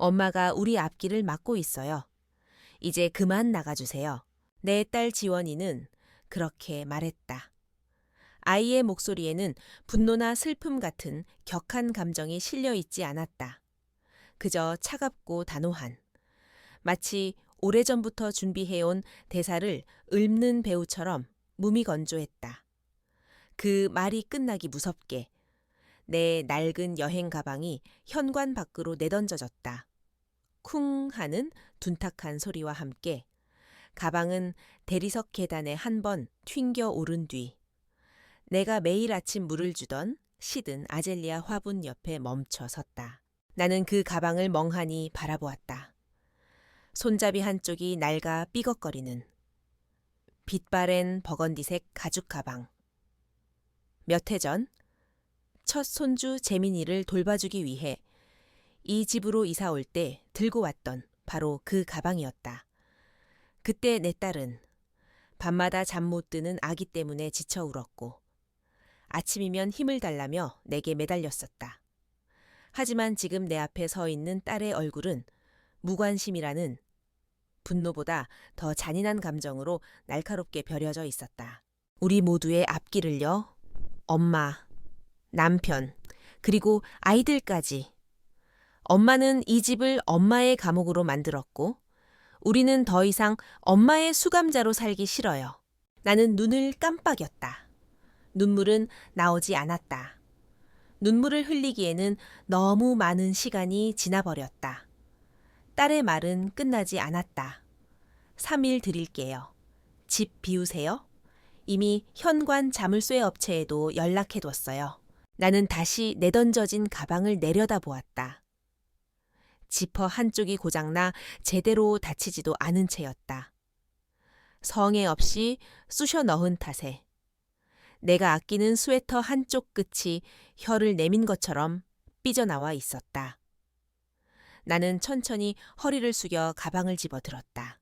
엄마가 우리 앞길을 막고 있어요. 이제 그만 나가주세요. 내 딸 지원이는 그렇게 말했다. 아이의 목소리에는 분노나 슬픔 같은 격한 감정이 실려 있지 않았다. 그저 차갑고 단호한, 마치 오래전부터 준비해온 대사를 읊는 배우처럼 무미건조했다. 그 말이 끝나기 무섭게 내 낡은 여행 가방이 현관 밖으로 내던져졌다. 쿵 하는 둔탁한 소리와 함께 가방은 대리석 계단에 한 번 튕겨 오른 뒤 내가 매일 아침 물을 주던 시든 아젤리아 화분 옆에 멈춰 섰다. 나는 그 가방을 멍하니 바라보았다. 손잡이 한쪽이 낡아 삐걱거리는 빛바랜 버건디색 가죽 가방. 몇 해 전 첫 손주 재민이를 돌봐주기 위해 이 집으로 이사 올 때 들고 왔던 바로 그 가방이었다. 그때 내 딸은 밤마다 잠 못 드는 아기 때문에 지쳐 울었고 아침이면 힘을 달라며 내게 매달렸었다. 하지만 지금 내 앞에 서 있는 딸의 얼굴은 무관심이라는 분노보다 더 잔인한 감정으로 날카롭게 벼려져 있었다. 우리 모두의 앞길을요. 엄마, 남편, 그리고 아이들까지. 엄마는 이 집을 엄마의 감옥으로 만들었고 우리는 더 이상 엄마의 수감자로 살기 싫어요. 나는 눈을 깜빡였다. 눈물은 나오지 않았다. 눈물을 흘리기에는 너무 많은 시간이 지나버렸다. 딸의 말은 끝나지 않았다. 3일 드릴게요. 집 비우세요. 이미 현관 자물쇠 업체에도 연락해뒀어요. 나는 다시 내던져진 가방을 내려다보았다. 지퍼 한쪽이 고장나 제대로 닫히지도 않은 채였다. 성의 없이 쑤셔 넣은 탓에 내가 아끼는 스웨터 한쪽 끝이 혀를 내민 것처럼 삐져나와 있었다. 나는 천천히 허리를 숙여 가방을 집어들었다.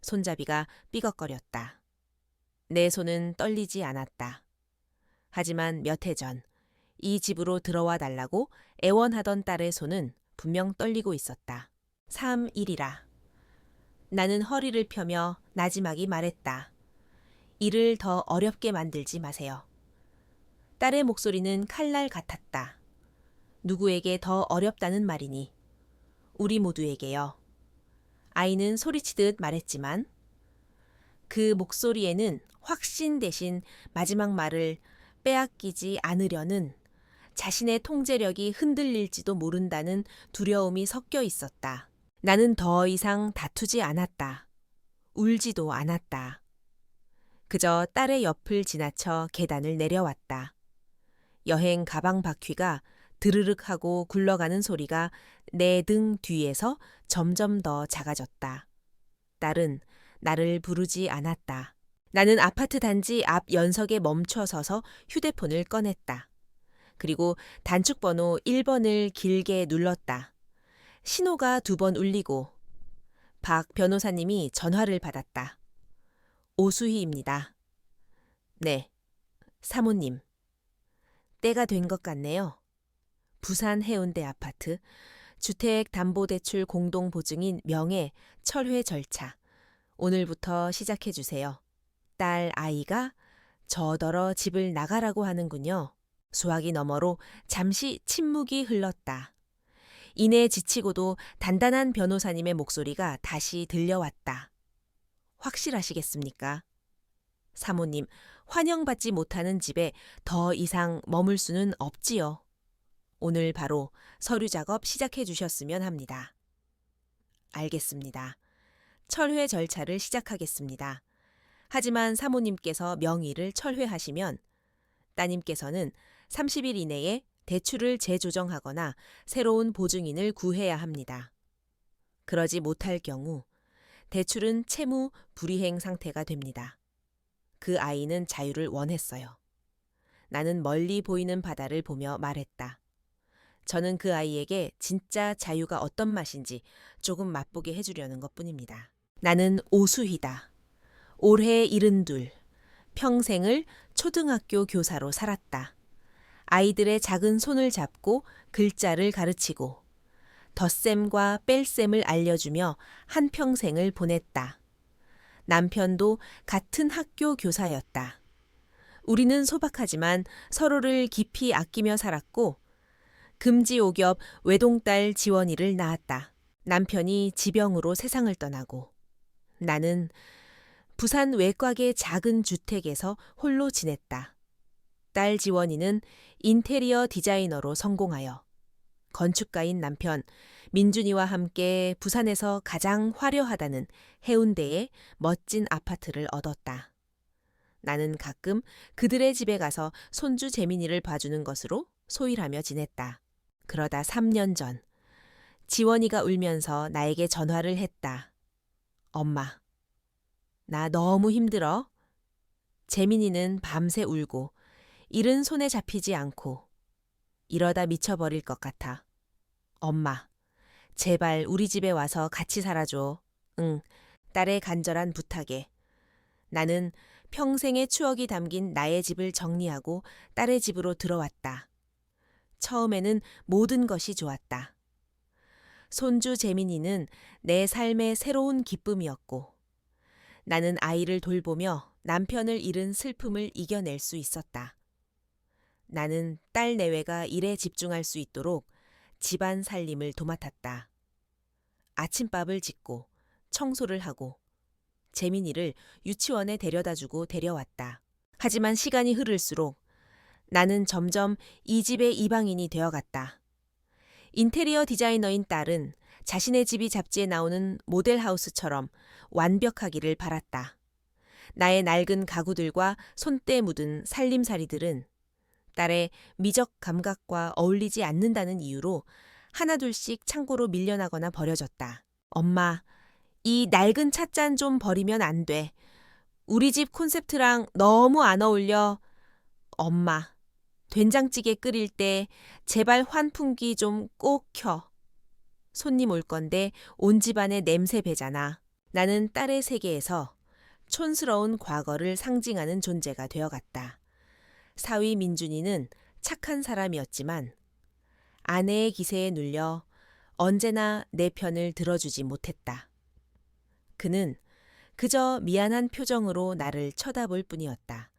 손잡이가 삐걱거렸다. 내 손은 떨리지 않았다. 하지만 몇 해 전 이 집으로 들어와 달라고 애원하던 딸의 손은 분명 떨리고 있었다. 3일이라. 나는 허리를 펴며 나지막이 말했다. 일을 더 어렵게 만들지 마세요. 딸의 목소리는 칼날 같았다. 누구에게 더 어렵다는 말이니? 우리 모두에게요. 아이는 소리치듯 말했지만 그 목소리에는 확신 대신 마지막 말을 빼앗기지 않으려는 자신의 통제력이 흔들릴지도 모른다는 두려움이 섞여 있었다. 나는 더 이상 다투지 않았다. 울지도 않았다. 그저 딸의 옆을 지나쳐 계단을 내려왔다. 여행 가방 바퀴가 드르륵 하고 굴러가는 소리가 내 등 뒤에서 점점 더 작아졌다. 딸은 나를 부르지 않았다. 나는 아파트 단지 앞 연석에 멈춰 서서 휴대폰을 꺼냈다. 그리고 단축번호 1번을 길게 눌렀다. 신호가 2번 울리고 박 변호사님이 전화를 받았다. 오수희입니다. 네, 사모님. 때가 된 것 같네요. 부산 해운대 아파트, 주택담보대출 공동보증인 명의 철회 절차. 오늘부터 시작해 주세요. 딸 아이가 저더러 집을 나가라고 하는군요. 수화기 너머로 잠시 침묵이 흘렀다. 이내 지치고도 단단한 변호사님의 목소리가 다시 들려왔다. 확실하시겠습니까? 사모님, 환영받지 못하는 집에 더 이상 머물 수는 없지요. 오늘 바로 서류 작업 시작해 주셨으면 합니다. 알겠습니다. 철회 절차를 시작하겠습니다. 하지만 사모님께서 명의를 철회하시면 따님께서는 30일 이내에 대출을 재조정하거나 새로운 보증인을 구해야 합니다. 그러지 못할 경우 대출은 채무 불이행 상태가 됩니다. 그 아이는 자유를 원했어요. 나는 멀리 보이는 바다를 보며 말했다. 저는 그 아이에게 진짜 자유가 어떤 맛인지 조금 맛보게 해주려는 것뿐입니다. 나는 오수희다. 올해 72, 평생을 초등학교 교사로 살았다. 아이들의 작은 손을 잡고 글자를 가르치고 덧셈과 뺄셈을 알려주며 한평생을 보냈다. 남편도 같은 학교 교사였다. 우리는 소박하지만 서로를 깊이 아끼며 살았고 금지옥엽 외동딸 지원이를 낳았다. 남편이 지병으로 세상을 떠나고 나는 부산 외곽의 작은 주택에서 홀로 지냈다. 딸 지원이는 인테리어 디자이너로 성공하여 건축가인 남편 민준이와 함께 부산에서 가장 화려하다는 해운대의 멋진 아파트를 얻었다. 나는 가끔 그들의 집에 가서 손주 재민이를 봐주는 것으로 소일하며 지냈다. 그러다 3년 전 지원이가 울면서 나에게 전화를 했다. 엄마, 나 너무 힘들어. 재민이는 밤새 울고 일은 손에 잡히지 않고 이러다 미쳐버릴 것 같아. 엄마, 제발 우리 집에 와서 같이 살아줘. 응, 딸의 간절한 부탁에. 나는 평생의 추억이 담긴 나의 집을 정리하고 딸의 집으로 들어왔다. 처음에는 모든 것이 좋았다. 손주 재민이는 내 삶의 새로운 기쁨이었고 나는 아이를 돌보며 남편을 잃은 슬픔을 이겨낼 수 있었다. 나는 딸 내외가 일에 집중할 수 있도록 집안 살림을 도맡았다. 아침밥을 짓고 청소를 하고 재민이를 유치원에 데려다주고 데려왔다. 하지만 시간이 흐를수록 나는 점점 이 집의 이방인이 되어갔다. 인테리어 디자이너인 딸은 자신의 집이 잡지에 나오는 모델하우스처럼 완벽하기를 바랐다. 나의 낡은 가구들과 손때 묻은 살림살이들은 딸의 미적 감각과 어울리지 않는다는 이유로 하나둘씩 창고로 밀려나거나 버려졌다. 엄마, 이 낡은 찻잔 좀 버리면 안 돼. 우리 집 콘셉트랑 너무 안 어울려. 엄마, 된장찌개 끓일 때 제발 환풍기 좀 꼭 켜. 손님 올 건데 온 집안에 냄새 배잖아. 나는 딸의 세계에서 촌스러운 과거를 상징하는 존재가 되어갔다. 사위 민준이는 착한 사람이었지만 아내의 기세에 눌려 언제나 내 편을 들어주지 못했다. 그는 그저 미안한 표정으로 나를 쳐다볼 뿐이었다.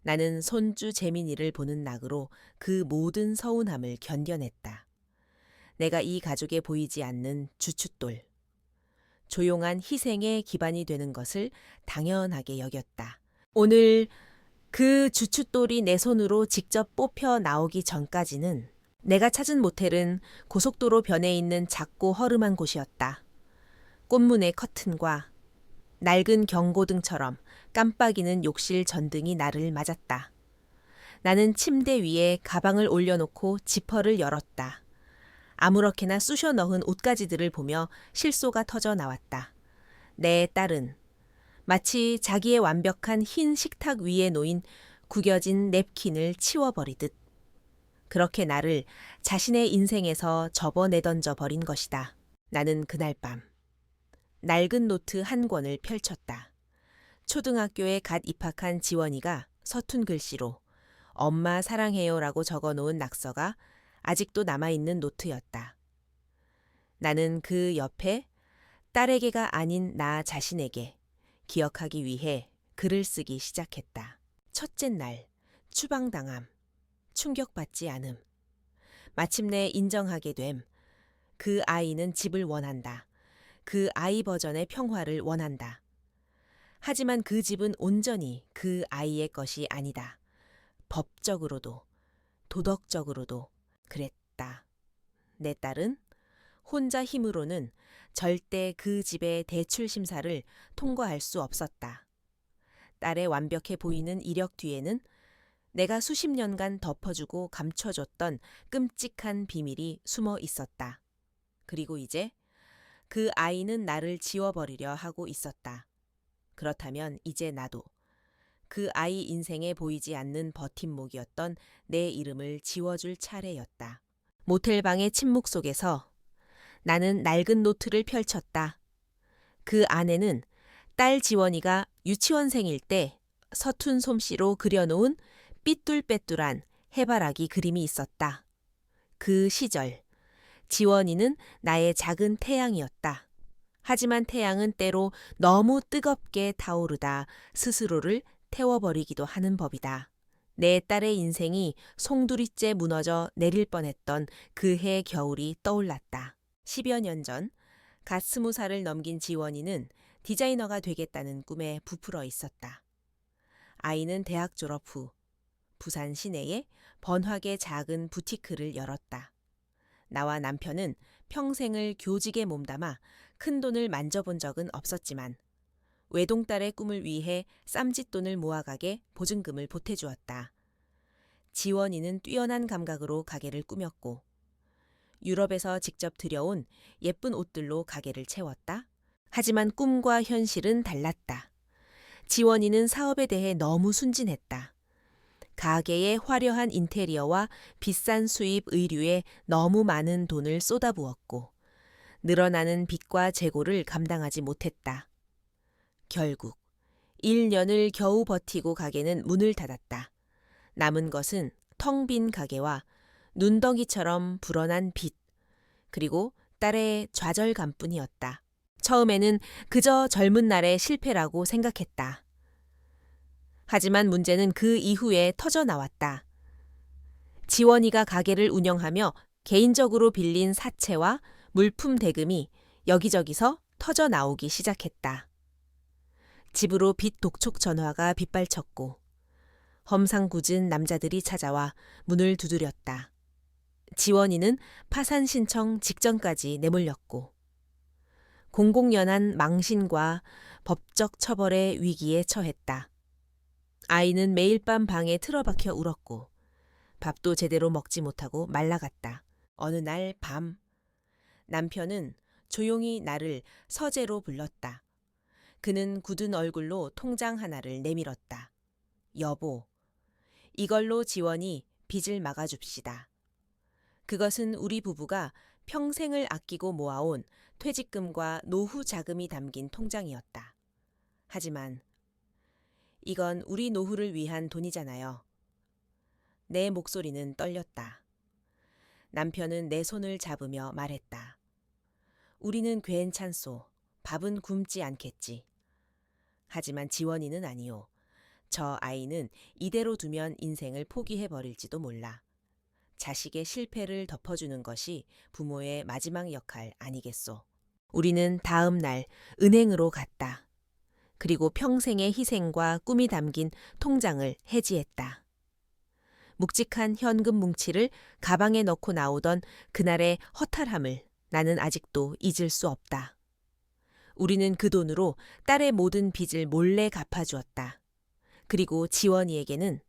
나는 손주 재민이를 보는 낙으로 그 모든 서운함을 견뎌냈다. 내가 이 가족에 보이지 않는 주춧돌, 조용한 희생의 기반이 되는 것을 당연하게 여겼다. 오늘 그 주춧돌이 내 손으로 직접 뽑혀 나오기 전까지는 내가 찾은 모텔은 고속도로 변에 있는 작고 허름한 곳이었다. 꽃무늬 커튼과 낡은 경고등처럼 깜빡이는 욕실 전등이 나를 맞았다. 나는 침대 위에 가방을 올려놓고 지퍼를 열었다. 아무렇게나 쑤셔 넣은 옷가지들을 보며 실소가 터져 나왔다. 내 딸은 마치 자기의 완벽한 흰 식탁 위에 놓인 구겨진 냅킨을 치워버리듯 그렇게 나를 자신의 인생에서 접어내던져 버린 것이다. 나는 그날 밤 낡은 노트 한 권을 펼쳤다. 초등학교에 갓 입학한 지원이가 서툰 글씨로 엄마 사랑해요라고 적어놓은 낙서가 아직도 남아있는 노트였다. 나는 그 옆에 딸에게가 아닌 나 자신에게 기억하기 위해 글을 쓰기 시작했다. 첫째 날, 추방당함, 충격받지 않음. 마침내 인정하게 됨. 그 아이는 집을 원한다. 그 아이 버전의 평화를 원한다. 하지만 그 집은 온전히 그 아이의 것이 아니다. 법적으로도 도덕적으로도 그랬다. 내 딸은 혼자 힘으로는 절대 그 집의 대출 심사를 통과할 수 없었다. 딸의 완벽해 보이는 이력 뒤에는 내가 수십 년간 덮어주고 감춰줬던 끔찍한 비밀이 숨어 있었다. 그리고 이제 그 아이는 나를 지워버리려 하고 있었다. 그렇다면 이제 나도 그 아이 인생에 보이지 않는 버팀목이었던 내 이름을 지워줄 차례였다. 모텔방의 침묵 속에서 나는 낡은 노트를 펼쳤다. 그 안에는 딸 지원이가 유치원생일 때 서툰 솜씨로 그려놓은 삐뚤빼뚤한 해바라기 그림이 있었다. 그 시절 지원이는 나의 작은 태양이었다. 하지만 태양은 때로 너무 뜨겁게 타오르다 스스로를 태워버리기도 하는 법이다. 내 딸의 인생이 송두리째 무너져 내릴 뻔했던 그해 겨울이 떠올랐다. 10여 년 전, 갓 20살을 넘긴 지원이는 디자이너가 되겠다는 꿈에 부풀어 있었다. 아이는 대학 졸업 후 부산 시내에 번화게 작은 부티크를 열었다. 나와 남편은 평생을 교직에 몸담아 큰돈을 만져본 적은 없었지만 외동딸의 꿈을 위해 쌈짓돈을 모아가게 보증금을 보태주었다. 지원이는 뛰어난 감각으로 가게를 꾸몄고 유럽에서 직접 들여온 예쁜 옷들로 가게를 채웠다. 하지만 꿈과 현실은 달랐다. 지원이는 사업에 대해 너무 순진했다. 가게의 화려한 인테리어와 비싼 수입 의류에 너무 많은 돈을 쏟아부었고 늘어나는 빚과 재고를 감당하지 못했다. 결국 1년을 겨우 버티고 가게는 문을 닫았다. 남은 것은 텅 빈 가게와 눈덩이처럼 불어난 빚, 그리고 딸의 좌절감뿐이었다. 처음에는 그저 젊은 날의 실패라고 생각했다. 하지만 문제는 그 이후에 터져 나왔다. 지원이가 가게를 운영하며 개인적으로 빌린 사채와 물품 대금이 여기저기서 터져 나오기 시작했다. 집으로 빚 독촉 전화가 빗발쳤고 험상궂은 남자들이 찾아와 문을 두드렸다. 지원이는 파산 신청 직전까지 내몰렸고 공공연한 망신과 법적 처벌의 위기에 처했다. 아이는 매일 밤 방에 틀어박혀 울었고 밥도 제대로 먹지 못하고 말라갔다. 어느 날 밤 남편은 조용히 나를 서재로 불렀다. 그는 굳은 얼굴로 통장 하나를 내밀었다. 여보, 이걸로 지원이 빚을 막아줍시다. 그것은 우리 부부가 평생을 아끼고 모아온 퇴직금과 노후 자금이 담긴 통장이었다. 하지만 이건 우리 노후를 위한 돈이잖아요. 내 목소리는 떨렸다. 남편은 내 손을 잡으며 말했다. 우리는 괜찮소. 밥은 굶지 않겠지. 하지만 지원이는 아니요. 저 아이는 이대로 두면 인생을 포기해버릴지도 몰라. 자식의 실패를 덮어주는 것이 부모의 마지막 역할 아니겠소. 우리는 다음 날 은행으로 갔다. 그리고 평생의 희생과 꿈이 담긴 통장을 해지했다. 묵직한 현금 뭉치를 가방에 넣고 나오던 그날의 허탈함을 나는 아직도 잊을 수 없다. 우리는 그 돈으로 딸의 모든 빚을 몰래 갚아주었다. 그리고 지원이에게는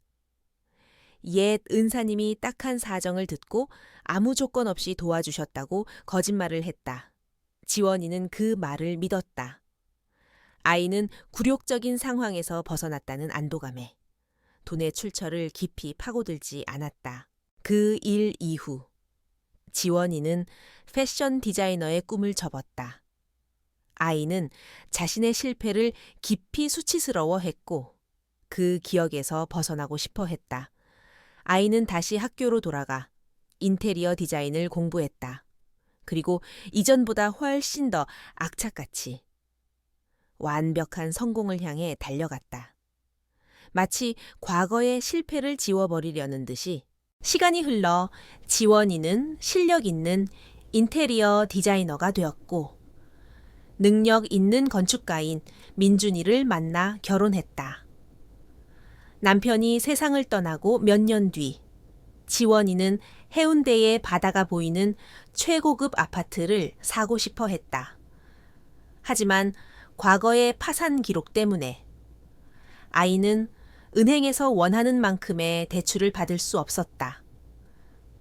옛 은사님이 딱한 사정을 듣고 아무 조건 없이 도와주셨다고 거짓말을 했다. 지원이는 그 말을 믿었다. 아이는 굴욕적인 상황에서 벗어났다는 안도감에 돈의 출처를 깊이 파고들지 않았다. 그 일 이후 지원이는 패션 디자이너의 꿈을 접었다. 아이는 자신의 실패를 깊이 수치스러워했고 그 기억에서 벗어나고 싶어 했다. 아이는 다시 학교로 돌아가 인테리어 디자인을 공부했다. 그리고 이전보다 훨씬 더 악착같이 완벽한 성공을 향해 달려갔다. 마치 과거의 실패를 지워버리려는 듯이 시간이 흘러 지원이는 실력 있는 인테리어 디자이너가 되었고 능력 있는 건축가인 민준이를 만나 결혼했다. 남편이 세상을 떠나고 몇 년 뒤 지원이는 해운대의 바다가 보이는 최고급 아파트를 사고 싶어 했다. 하지만 과거의 파산 기록 때문에 아이는 은행에서 원하는 만큼의 대출을 받을 수 없었다.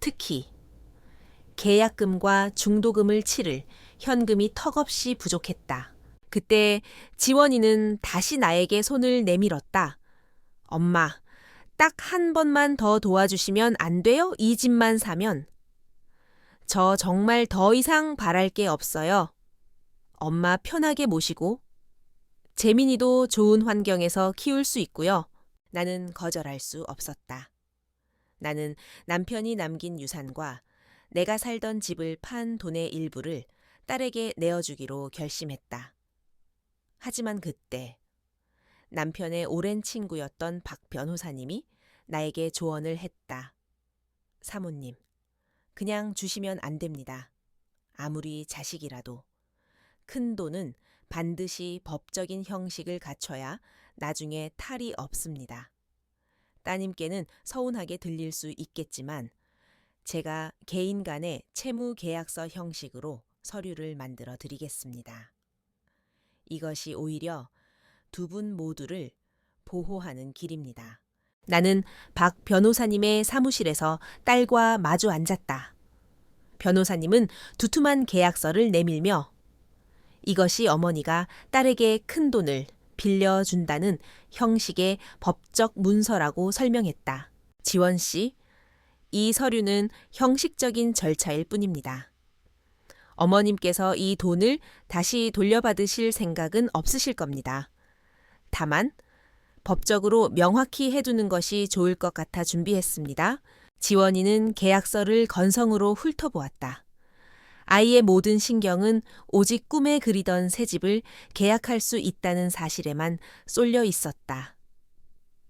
특히 계약금과 중도금을 치를 현금이 턱없이 부족했다. 그때 지원이는 다시 나에게 손을 내밀었다. 엄마, 딱 한 번만 더 도와주시면 안 돼요? 이 집만 사면. 저 정말 더 이상 바랄 게 없어요. 엄마 편하게 모시고 재민이도 좋은 환경에서 키울 수 있고요. 나는 거절할 수 없었다. 나는 남편이 남긴 유산과 내가 살던 집을 판 돈의 일부를 딸에게 내어주기로 결심했다. 하지만 그때 남편의 오랜 친구였던 박 변호사님이 나에게 조언을 했다. 사모님, 그냥 주시면 안 됩니다. 아무리 자식이라도. 큰 돈은 반드시 법적인 형식을 갖춰야 나중에 탈이 없습니다. 따님께는 서운하게 들릴 수 있겠지만 제가 개인 간의 채무 계약서 형식으로 서류를 만들어 드리겠습니다. 이것이 오히려 두 분 모두를 보호하는 길입니다. 나는 박 변호사님의 사무실에서 딸과 마주 앉았다. 변호사님은 두툼한 계약서를 내밀며 이것이 어머니가 딸에게 큰 돈을 빌려준다는 형식의 법적 문서라고 설명했다. 지원 씨, 이 서류는 형식적인 절차일 뿐입니다. 어머님께서 이 돈을 다시 돌려받으실 생각은 없으실 겁니다. 다만 법적으로 명확히 해두는 것이 좋을 것 같아 준비했습니다. 지원이는 계약서를 건성으로 훑어보았다. 아이의 모든 신경은 오직 꿈에 그리던 새 집을 계약할 수 있다는 사실에만 쏠려 있었다.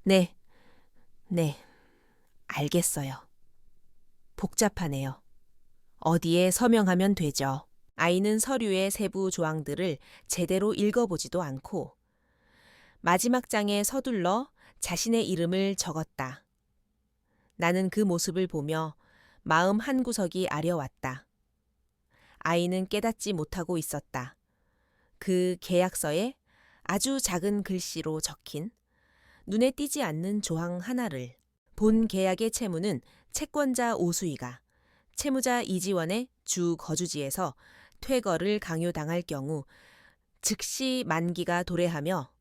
네, 알겠어요. 복잡하네요. 어디에 서명하면 되죠? 아이는 서류의 세부 조항들을 제대로 읽어보지도 않고 마지막 장에 서둘러 자신의 이름을 적었다. 나는 그 모습을 보며 마음 한구석이 아려왔다. 아이는 깨닫지 못하고 있었다. 그 계약서에 아주 작은 글씨로 적힌 눈에 띄지 않는 조항 하나를 본 계약의 채무는 채권자 오수희가 채무자 이지원의 주 거주지에서 퇴거를 강요당할 경우 즉시 만기가 도래하며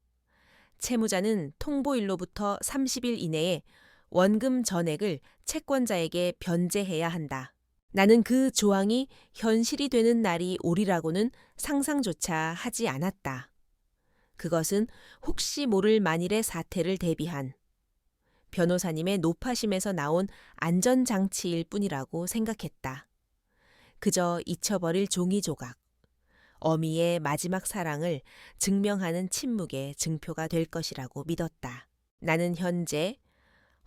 채무자는 통보일로부터 30일 이내에 원금 전액을 채권자에게 변제해야 한다. 나는 그 조항이 현실이 되는 날이 오리라고는 상상조차 하지 않았다. 그것은 혹시 모를 만일의 사태를 대비한 변호사님의 노파심에서 나온 안전장치일 뿐이라고 생각했다. 그저 잊혀버릴 종이 조각, 어미의 마지막 사랑을 증명하는 침묵의 증표가 될 것이라고 믿었다. 나는 현재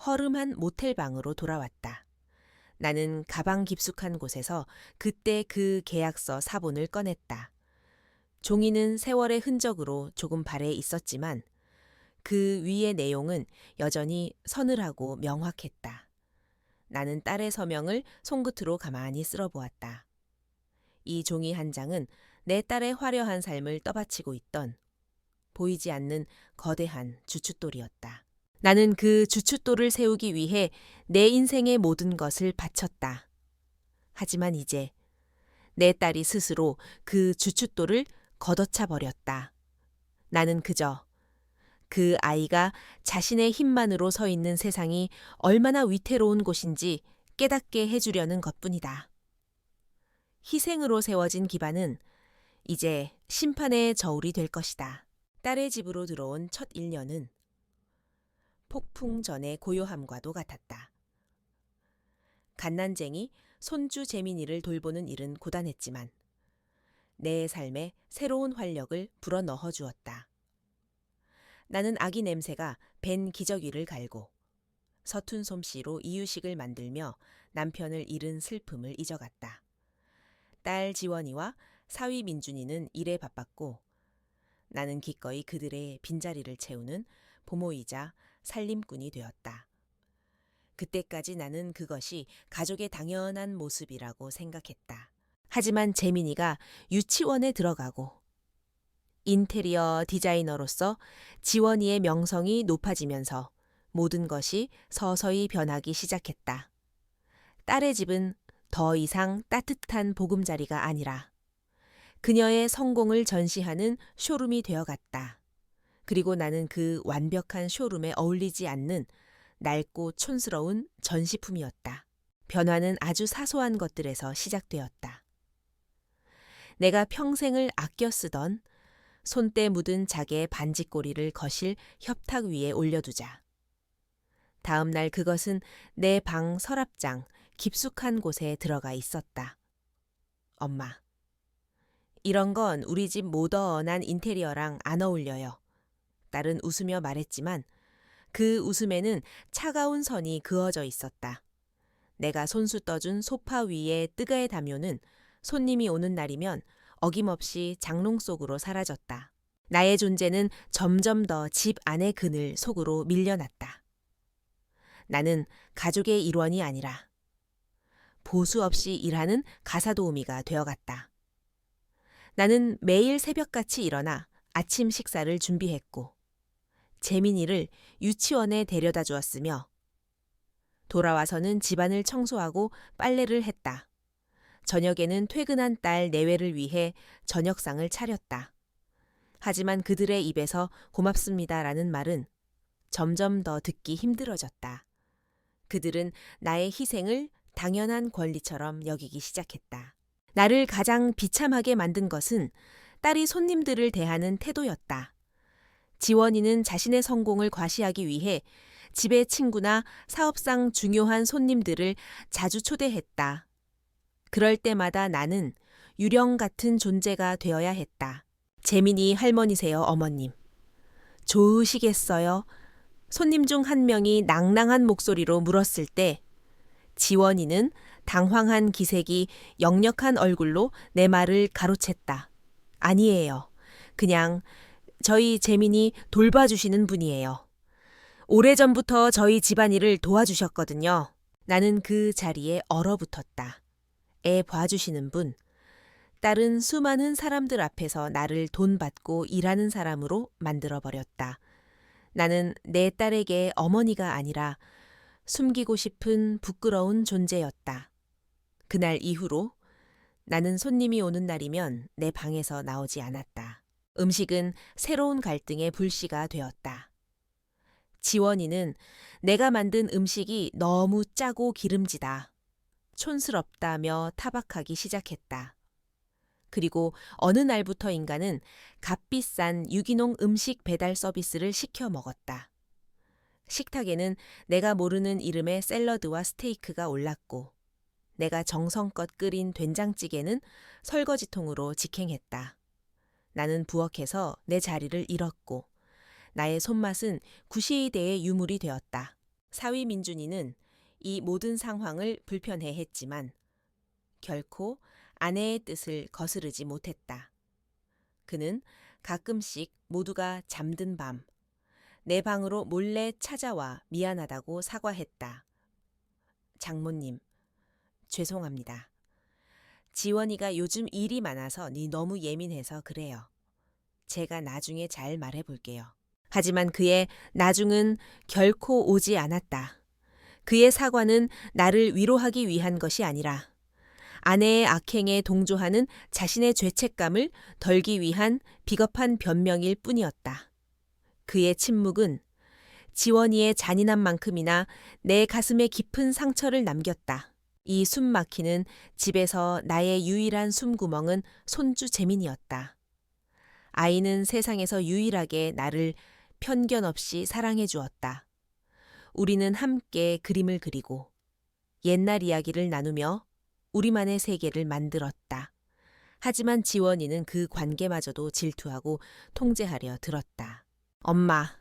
허름한 모텔방으로 돌아왔다. 나는 가방 깊숙한 곳에서 그때 그 계약서 사본을 꺼냈다. 종이는 세월의 흔적으로 조금 발해 있었지만 그 위의 내용은 여전히 서늘하고 명확했다. 나는 딸의 서명을 손끝으로 가만히 쓸어보았다. 이 종이 한 장은 내 딸의 화려한 삶을 떠받치고 있던 보이지 않는 거대한 주춧돌이었다. 나는 그 주춧돌을 세우기 위해 내 인생의 모든 것을 바쳤다. 하지만 이제 내 딸이 스스로 그 주춧돌을 걷어차 버렸다. 나는 그저 그 아이가 자신의 힘만으로 서 있는 세상이 얼마나 위태로운 곳인지 깨닫게 해주려는 것뿐이다. 희생으로 세워진 기반은 이제 심판의 저울이 될 것이다. 딸의 집으로 들어온 첫 1년은 폭풍 전의 고요함과도 같았다. 갓난쟁이 손주 재민이를 돌보는 일은 고단했지만 내 삶에 새로운 활력을 불어넣어 주었다. 나는 아기 냄새가 벤 기저귀를 갈고 서툰 솜씨로 이유식을 만들며 남편을 잃은 슬픔을 잊어갔다. 딸 지원이와 사위 민준이는 일에 바빴고 나는 기꺼이 그들의 빈자리를 채우는 부모이자 살림꾼이 되었다. 그때까지 나는 그것이 가족의 당연한 모습이라고 생각했다. 하지만 재민이가 유치원에 들어가고 인테리어 디자이너로서 지원이의 명성이 높아지면서 모든 것이 서서히 변하기 시작했다. 딸의 집은 더 이상 따뜻한 보금자리가 아니라 그녀의 성공을 전시하는 쇼룸이 되어갔다. 그리고 나는 그 완벽한 쇼룸에 어울리지 않는 낡고 촌스러운 전시품이었다. 변화는 아주 사소한 것들에서 시작되었다. 내가 평생을 아껴 쓰던 손때 묻은 자개의 반지꼬리를 거실 협탁 위에 올려두자. 다음 날 그것은 내 방 서랍장 깊숙한 곳에 들어가 있었다. 엄마, 이런 건 우리 집 모던한 인테리어랑 안 어울려요. 딸은 웃으며 말했지만 그 웃음에는 차가운 선이 그어져 있었다. 내가 손수 떠준 소파 위의 뜨가의 담요는 손님이 오는 날이면 어김없이 장롱 속으로 사라졌다. 나의 존재는 점점 더 집 안의 그늘 속으로 밀려났다. 나는 가족의 일원이 아니라 보수 없이 일하는 가사도우미가 되어갔다. 나는 매일 새벽같이 일어나 아침 식사를 준비했고 재민이를 유치원에 데려다 주었으며 돌아와서는 집안을 청소하고 빨래를 했다. 저녁에는 퇴근한 딸 내외를 위해 저녁상을 차렸다. 하지만 그들의 입에서 고맙습니다라는 말은 점점 더 듣기 힘들어졌다. 그들은 나의 희생을 당연한 권리처럼 여기기 시작했다. 나를 가장 비참하게 만든 것은 딸이 손님들을 대하는 태도였다. 지원이는 자신의 성공을 과시하기 위해 집의 친구나 사업상 중요한 손님들을 자주 초대했다. 그럴 때마다 나는 유령 같은 존재가 되어야 했다. 재민이 할머니세요, 어머님. 좋으시겠어요? 손님 중 한 명이 낭낭한 목소리로 물었을 때 지원이는 당황한 기색이 역력한 얼굴로 내 말을 가로챘다. 아니에요. 그냥 저희 재민이 돌봐주시는 분이에요. 오래전부터 저희 집안일을 도와주셨거든요. 나는 그 자리에 얼어붙었다. 애 봐주시는 분. 딸은 수많은 사람들 앞에서 나를 돈 받고 일하는 사람으로 만들어버렸다. 나는 내 딸에게 어머니가 아니라 숨기고 싶은 부끄러운 존재였다. 그날 이후로 나는 손님이 오는 날이면 내 방에서 나오지 않았다. 음식은 새로운 갈등의 불씨가 되었다. 지원이는 내가 만든 음식이 너무 짜고 기름지다. 촌스럽다며 타박하기 시작했다. 그리고 어느 날부터인가는 값비싼 유기농 음식 배달 서비스를 시켜 먹었다. 식탁에는 내가 모르는 이름의 샐러드와 스테이크가 올랐고 내가 정성껏 끓인 된장찌개는 설거지통으로 직행했다. 나는 부엌에서 내 자리를 잃었고 나의 손맛은 구시대의 유물이 되었다. 사위 민준이는 이 모든 상황을 불편해했지만 결코 아내의 뜻을 거스르지 못했다. 그는 가끔씩 모두가 잠든 밤 내 방으로 몰래 찾아와 미안하다고 사과했다. 장모님, 죄송합니다. 지원이가 요즘 일이 많아서 너무 예민해서 그래요. 제가 나중에 잘 말해볼게요. 하지만 그의 나중은 결코 오지 않았다. 그의 사과는 나를 위로하기 위한 것이 아니라 아내의 악행에 동조하는 자신의 죄책감을 덜기 위한 비겁한 변명일 뿐이었다. 그의 침묵은 지원이의 잔인한 만큼이나 내 가슴에 깊은 상처를 남겼다. 이 숨 막히는 집에서 나의 유일한 숨구멍은 손주 재민이었다. 아이는 세상에서 유일하게 나를 편견 없이 사랑해 주었다. 우리는 함께 그림을 그리고 옛날 이야기를 나누며 우리만의 세계를 만들었다. 하지만 지원이는 그 관계마저도 질투하고 통제하려 들었다. 엄마,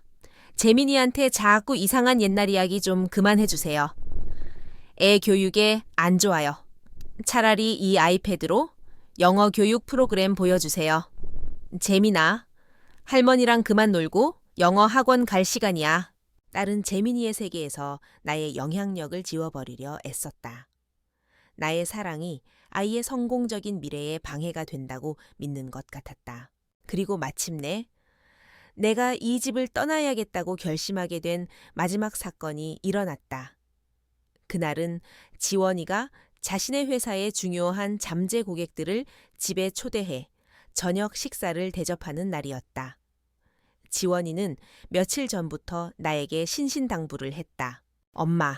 재민이한테 자꾸 이상한 옛날 이야기 좀 그만해주세요. 애 교육에 안 좋아요. 차라리 이 아이패드로 영어 교육 프로그램 보여주세요. 재민아, 할머니랑 그만 놀고 영어 학원 갈 시간이야. 딸은 재민이의 세계에서 나의 영향력을 지워버리려 애썼다. 나의 사랑이 아이의 성공적인 미래에 방해가 된다고 믿는 것 같았다. 그리고 마침내 내가 이 집을 떠나야겠다고 결심하게 된 마지막 사건이 일어났다. 그날은 지원이가 자신의 회사의 중요한 잠재 고객들을 집에 초대해 저녁 식사를 대접하는 날이었다. 지원이는 며칠 전부터 나에게 신신당부를 했다. 엄마,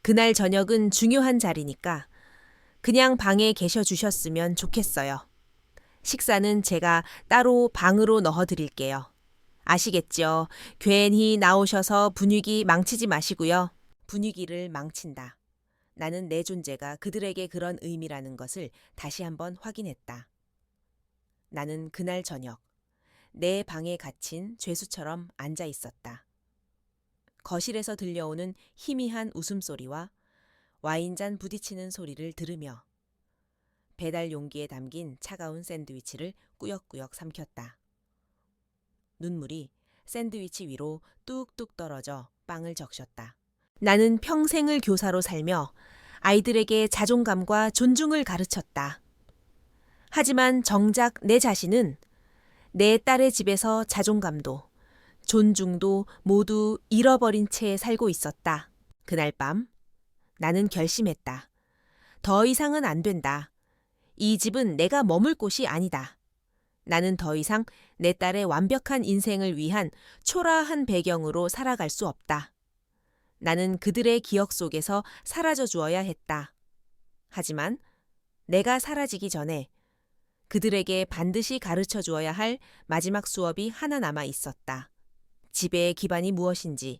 그날 저녁은 중요한 자리니까 그냥 방에 계셔 주셨으면 좋겠어요. 식사는 제가 따로 방으로 넣어드릴게요. 아시겠죠? 괜히 나오셔서 분위기 망치지 마시고요. 분위기를 망친다. 나는 내 존재가 그들에게 그런 의미라는 것을 다시 한번 확인했다. 나는 그날 저녁 내 방에 갇힌 죄수처럼 앉아 있었다. 거실에서 들려오는 희미한 웃음소리와 와인잔 부딪히는 소리를 들으며 배달 용기에 담긴 차가운 샌드위치를 꾸역꾸역 삼켰다. 눈물이 샌드위치 위로 뚝뚝 떨어져 빵을 적셨다. 나는 평생을 교사로 살며 아이들에게 자존감과 존중을 가르쳤다. 하지만 정작 내 자신은 내 딸의 집에서 자존감도 존중도 모두 잃어버린 채 살고 있었다. 그날 밤 나는 결심했다. 더 이상은 안 된다. 이 집은 내가 머물 곳이 아니다. 나는 더 이상 내 딸의 완벽한 인생을 위한 초라한 배경으로 살아갈 수 없다. 나는 그들의 기억 속에서 사라져 주어야 했다. 하지만 내가 사라지기 전에 그들에게 반드시 가르쳐 주어야 할 마지막 수업이 하나 남아 있었다. 지배의 기반이 무엇인지,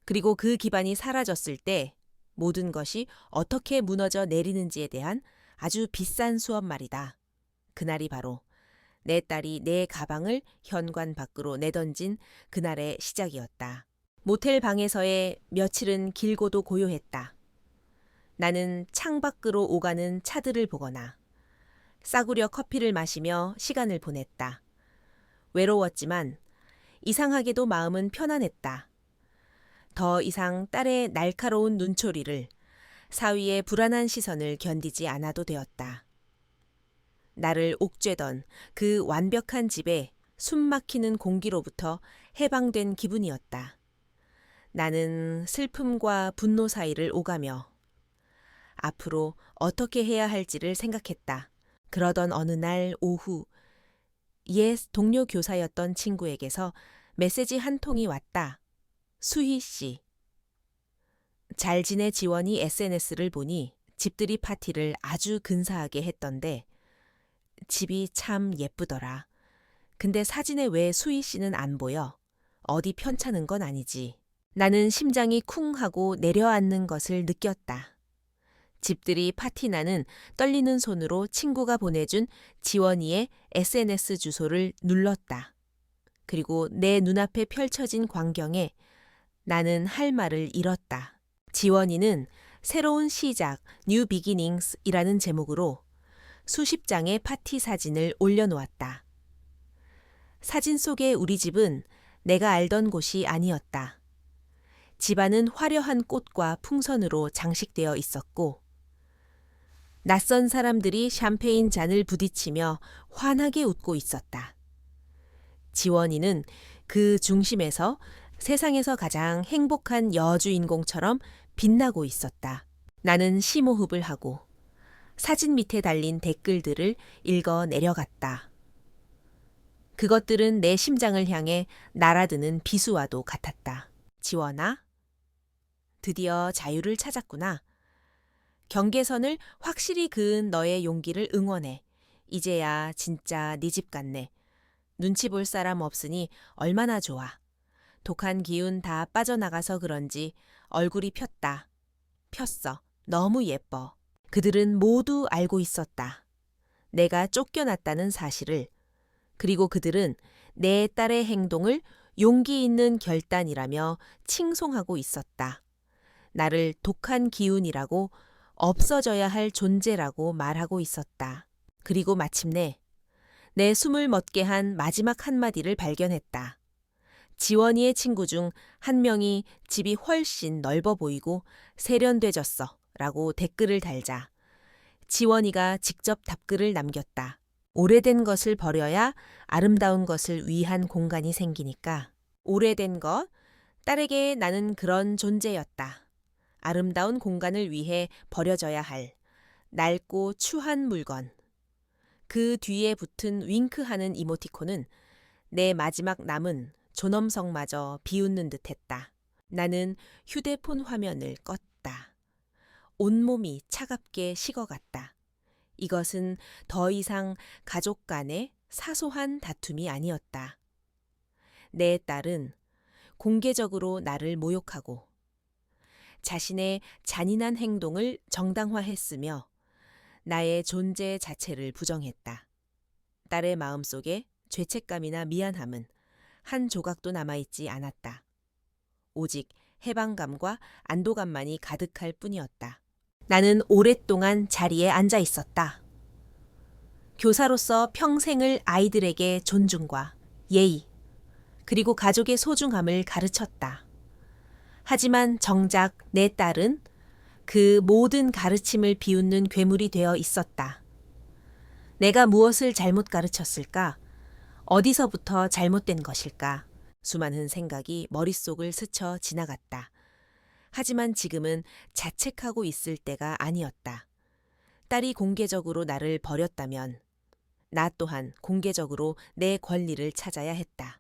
그리고 그 기반이 사라졌을 때 모든 것이 어떻게 무너져 내리는지에 대한 아주 비싼 수업 말이다. 그날이 바로 내 딸이 내 가방을 현관 밖으로 내던진 그날의 시작이었다. 모텔 방에서의 며칠은 길고도 고요했다. 나는 창밖으로 오가는 차들을 보거나 싸구려 커피를 마시며 시간을 보냈다. 외로웠지만 이상하게도 마음은 편안했다. 더 이상 딸의 날카로운 눈초리를, 사위의 불안한 시선을 견디지 않아도 되었다. 나를 옥죄던 그 완벽한 집에 숨막히는 공기로부터 해방된 기분이었다. 나는 슬픔과 분노 사이를 오가며 앞으로 어떻게 해야 할지를 생각했다. 그러던 어느 날 오후 옛 동료 교사였던 친구에게서 메시지 한 통이 왔다. 수희 씨. 잘 지내 지원이 SNS를 보니 집들이 파티를 아주 근사하게 했던데 집이 참 예쁘더라. 근데 사진에 왜 수희 씨는 안 보여? 어디 편찮은 건 아니지. 나는 심장이 쿵 하고 내려앉는 것을 느꼈다. 집들이 파티 나는 떨리는 손으로 친구가 보내준 지원이의 SNS 주소를 눌렀다. 그리고 내 눈앞에 펼쳐진 광경에 나는 할 말을 잃었다. 지원이는 새로운 시작, 뉴 비기닝스이라는 제목으로 수십 장의 파티 사진을 올려놓았다. 사진 속의 우리 집은 내가 알던 곳이 아니었다. 집안은 화려한 꽃과 풍선으로 장식되어 있었고 낯선 사람들이 샴페인 잔을 부딪히며 환하게 웃고 있었다. 지원이는 그 중심에서 세상에서 가장 행복한 여주인공처럼 빛나고 있었다. 나는 심호흡을 하고 사진 밑에 달린 댓글들을 읽어 내려갔다. 그것들은 내 심장을 향해 날아드는 비수와도 같았다. 지원아, 드디어 자유를 찾았구나. 경계선을 확실히 그은 너의 용기를 응원해. 이제야 진짜 네 집 같네. 눈치 볼 사람 없으니 얼마나 좋아. 독한 기운 다 빠져나가서 그런지 얼굴이 폈다. 폈어. 너무 예뻐. 그들은 모두 알고 있었다. 내가 쫓겨났다는 사실을. 그리고 그들은 내 딸의 행동을 용기 있는 결단이라며 칭송하고 있었다. 나를 독한 기운이라고, 없어져야 할 존재라고 말하고 있었다. 그리고 마침내 내 숨을 멎게 한 마지막 한마디를 발견했다. 지원이의 친구 중 한 명이 집이 훨씬 넓어 보이고 세련돼졌어 라고 댓글을 달자 지원이가 직접 답글을 남겼다. 오래된 것을 버려야 아름다운 것을 위한 공간이 생기니까. 오래된 것, 딸에게 나는 그런 존재였다. 아름다운 공간을 위해 버려져야 할 낡고 추한 물건. 그 뒤에 붙은 윙크하는 이모티콘은 내 마지막 남은 존엄성마저 비웃는 듯했다. 나는 휴대폰 화면을 껐다. 온몸이 차갑게 식어갔다. 이것은 더 이상 가족 간의 사소한 다툼이 아니었다. 내 딸은 공개적으로 나를 모욕하고 자신의 잔인한 행동을 정당화했으며 나의 존재 자체를 부정했다. 딸의 마음속에 죄책감이나 미안함은 한 조각도 남아있지 않았다. 오직 해방감과 안도감만이 가득할 뿐이었다. 나는 오랫동안 자리에 앉아 있었다. 교사로서 평생을 아이들에게 존중과 예의, 그리고 가족의 소중함을 가르쳤다. 하지만 정작 내 딸은 그 모든 가르침을 비웃는 괴물이 되어 있었다. 내가 무엇을 잘못 가르쳤을까? 어디서부터 잘못된 것일까? 수많은 생각이 머릿속을 스쳐 지나갔다. 하지만 지금은 자책하고 있을 때가 아니었다. 딸이 공개적으로 나를 버렸다면 나 또한 공개적으로 내 권리를 찾아야 했다.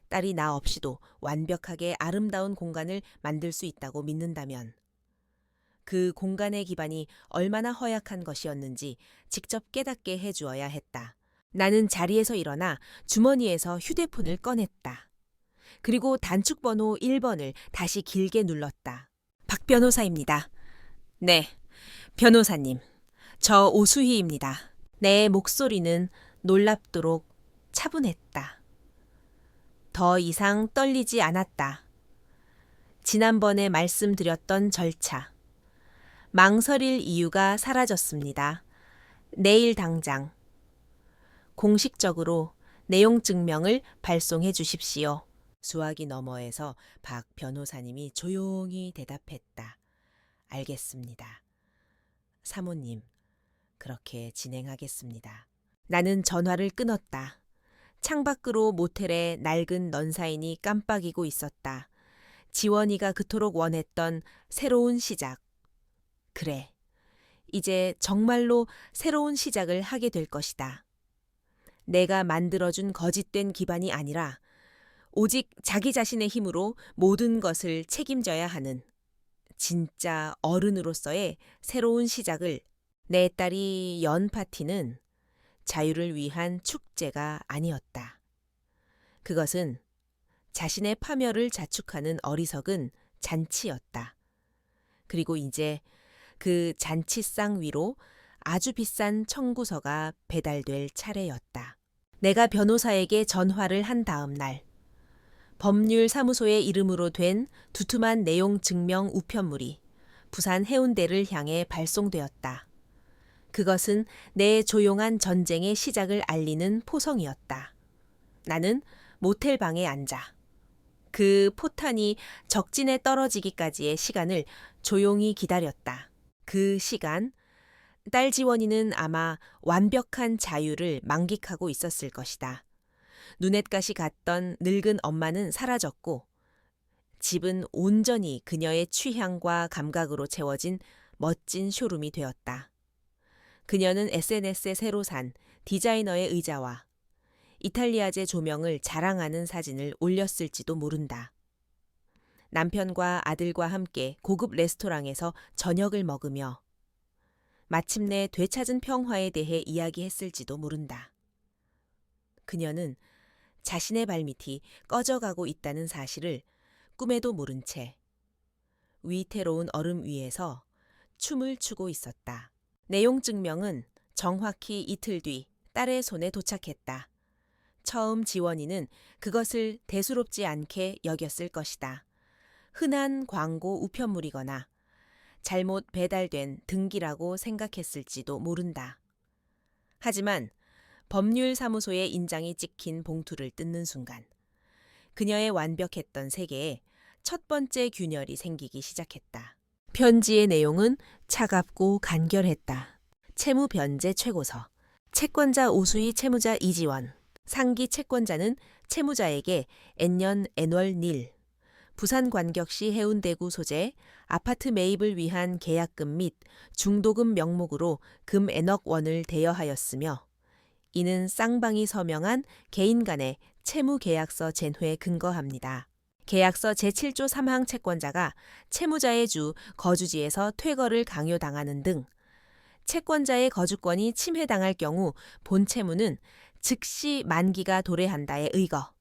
딸이 나 없이도 완벽하게 아름다운 공간을 만들 수 있다고 믿는다면 그 공간의 기반이 얼마나 허약한 것이었는지 직접 깨닫게 해주어야 했다. 나는 자리에서 일어나 주머니에서 휴대폰을 꺼냈다. 그리고 단축번호 1번을 다시 길게 눌렀다. 박 변호사입니다. 네, 변호사님. 저 오수희입니다. 내 목소리는 놀랍도록 차분했다. 더 이상 떨리지 않았다. 지난번에 말씀드렸던 절차. 망설일 이유가 사라졌습니다. 내일 당장 공식적으로 내용 증명을 발송해 주십시오. 수화기 너머에서 박 변호사님이 조용히 대답했다. 알겠습니다. 사모님, 그렇게 진행하겠습니다. 나는 전화를 끊었다. 창밖으로 모텔의 낡은 넌사인이 깜빡이고 있었다. 지원이가 그토록 원했던 새로운 시작. 그래, 이제 정말로 새로운 시작을 하게 될 것이다. 내가 만들어준 거짓된 기반이 아니라 오직 자기 자신의 힘으로 모든 것을 책임져야 하는 진짜 어른으로서의 새로운 시작을. 내 딸이 연 파티는 자유를 위한 축제가 아니었다. 그것은 자신의 파멸을 자축하는 어리석은 잔치였다. 그리고 이제 그 잔치상 위로 아주 비싼 청구서가 배달될 차례였다. 내가 변호사에게 전화를 한 다음 날, 법률사무소의 이름으로 된 두툼한 내용 증명 우편물이 부산 해운대를 향해 발송되었다. 그것은 내 조용한 전쟁의 시작을 알리는 포성이었다. 나는 모텔 방에 앉아 그 포탄이 적진에 떨어지기까지의 시간을 조용히 기다렸다. 그 시간, 딸 지원이는 아마 완벽한 자유를 만끽하고 있었을 것이다. 눈엣가시 같던 늙은 엄마는 사라졌고 집은 온전히 그녀의 취향과 감각으로 채워진 멋진 쇼룸이 되었다. 그녀는 SNS에 새로 산 디자이너의 의자와 이탈리아제 조명을 자랑하는 사진을 올렸을지도 모른다. 남편과 아들과 함께 고급 레스토랑에서 저녁을 먹으며 마침내 되찾은 평화에 대해 이야기했을지도 모른다. 그녀는 자신의 발밑이 꺼져가고 있다는 사실을 꿈에도 모른 채 위태로운 얼음 위에서 춤을 추고 있었다. 내용 증명은 정확히 이틀 뒤 딸의 손에 도착했다. 처음 지원이는 그것을 대수롭지 않게 여겼을 것이다. 흔한 광고 우편물이거나 잘못 배달된 등기라고 생각했을지도 모른다. 하지만 법률사무소의 인장이 찍힌 봉투를 뜯는 순간 그녀의 완벽했던 세계에 첫 번째 균열이 생기기 시작했다. 편지의 내용은 차갑고 간결했다. 채무 변제 최고서. 채권자 오수희 채무자 이지원. 상기 채권자는 채무자에게 N년 애널 닐. 부산관격시 해운대구 소재 아파트 매입을 위한 계약금 및 중도금 명목으로 금 N억 원을 대여하였으며 이는 쌍방이 서명한 개인 간의 채무계약서 전회에 근거합니다. 계약서 제7조 3항 채권자가 채무자의 주 거주지에서 퇴거를 강요당하는 등 채권자의 거주권이 침해당할 경우 본 채무는 즉시 만기가 도래한다에 의거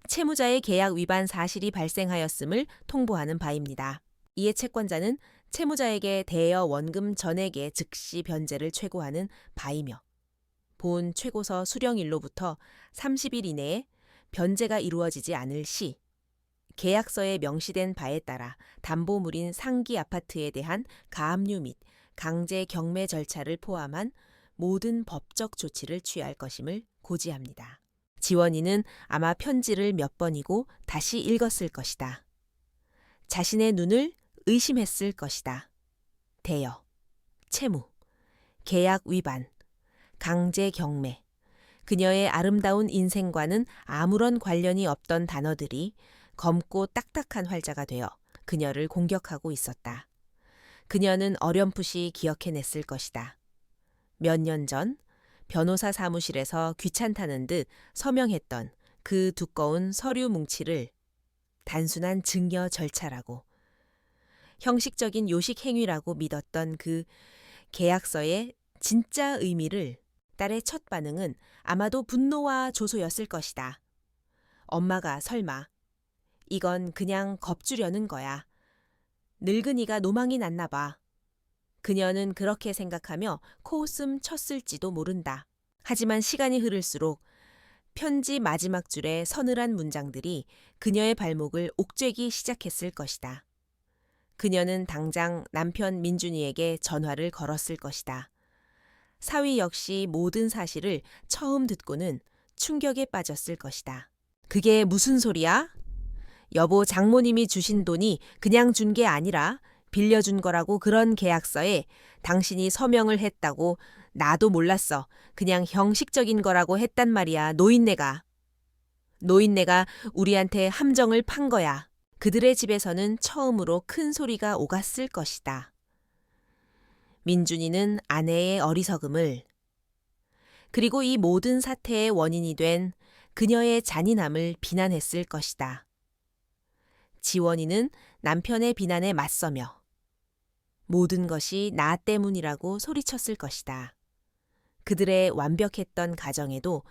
채무자의 계약 위반 사실이 발생하였음을 통보하는 바입니다. 이에 채권자는 채무자에게 대여 원금 전액의 즉시 변제를 최고하는 바이며 본 최고서 수령일로부터 30일 이내에 변제가 이루어지지 않을 시 계약서에 명시된 바에 따라 담보물인 상기 아파트에 대한 가압류 및 강제 경매 절차를 포함한 모든 법적 조치를 취할 것임을 고지합니다. 지원인은 아마 편지를 몇 번이고 다시 읽었을 것이다. 자신의 눈을 의심했을 것이다. 대여, 채무, 계약 위반, 강제 경매, 그녀의 아름다운 인생과는 아무런 관련이 없던 단어들이 검고 딱딱한 활자가 되어 그녀를 공격하고 있었다. 그녀는 어렴풋이 기억해냈을 것이다. 몇 년 전 변호사 사무실에서 귀찮다는 듯 서명했던 그 두꺼운 서류 뭉치를 단순한 증여 절차라고, 형식적인 요식 행위라고 믿었던 그 계약서의 진짜 의미를 딸의 첫 반응은 아마도 분노와 조소였을 것이다. 엄마가 설마 이건 그냥 겁주려는 거야. 늙은이가 노망이 났나 봐. 그녀는 그렇게 생각하며 코웃음 쳤을지도 모른다. 하지만 시간이 흐를수록 편지 마지막 줄의 서늘한 문장들이 그녀의 발목을 옥죄기 시작했을 것이다. 그녀는 당장 남편 민준이에게 전화를 걸었을 것이다. 사위 역시 모든 사실을 처음 듣고는 충격에 빠졌을 것이다. 그게 무슨 소리야? 여보, 장모님이 주신 돈이 그냥 준 게 아니라 빌려준 거라고. 그런 계약서에 당신이 서명을 했다고. 나도 몰랐어. 그냥 형식적인 거라고 했단 말이야. 노인네가 우리한테 함정을 판 거야. 그들의 집에서는 처음으로 큰 소리가 오갔을 것이다. 민준이는 아내의 어리석음을, 그리고 이 모든 사태의 원인이 된 그녀의 잔인함을 비난했을 것이다. 지원이는 남편의 비난에 맞서며 모든 것이 나 때문이라고 소리쳤을 것이다. 그들의 완벽했던 가정에도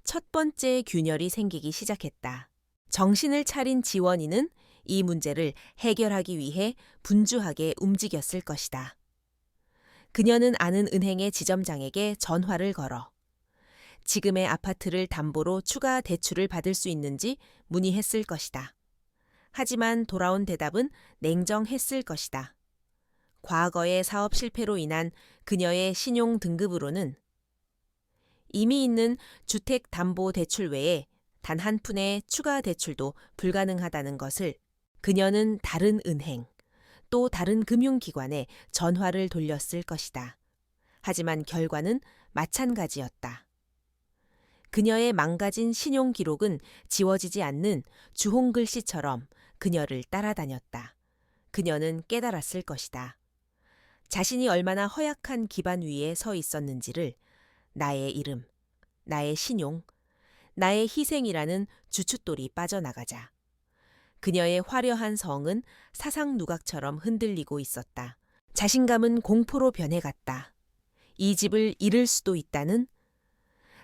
첫 번째 균열이 생기기 시작했다. 정신을 차린 지원이는 이 문제를 해결하기 위해 분주하게 움직였을 것이다. 그녀는 아는 은행의 지점장에게 전화를 걸어 지금의 아파트를 담보로 추가 대출을 받을 수 있는지 문의했을 것이다. 하지만 돌아온 대답은 냉정했을 것이다. 과거의 사업 실패로 인한 그녀의 신용 등급으로는 이미 있는 주택담보대출 외에 단 한 푼의 추가 대출도 불가능하다는 것을 그녀는 다른 은행, 또 다른 금융기관에 전화를 돌렸을 것이다. 하지만 결과는 마찬가지였다. 그녀의 망가진 신용 기록은 지워지지 않는 주홍글씨처럼 그녀를 따라다녔다. 그녀는 깨달았을 것이다. 자신이 얼마나 허약한 기반 위에 서 있었는지를. 나의 이름, 나의 신용, 나의 희생이라는 주춧돌이 빠져나가자. 그녀의 화려한 성은 사상 누각처럼 흔들리고 있었다. 자신감은 공포로 변해갔다. 이 집을 잃을 수도 있다는,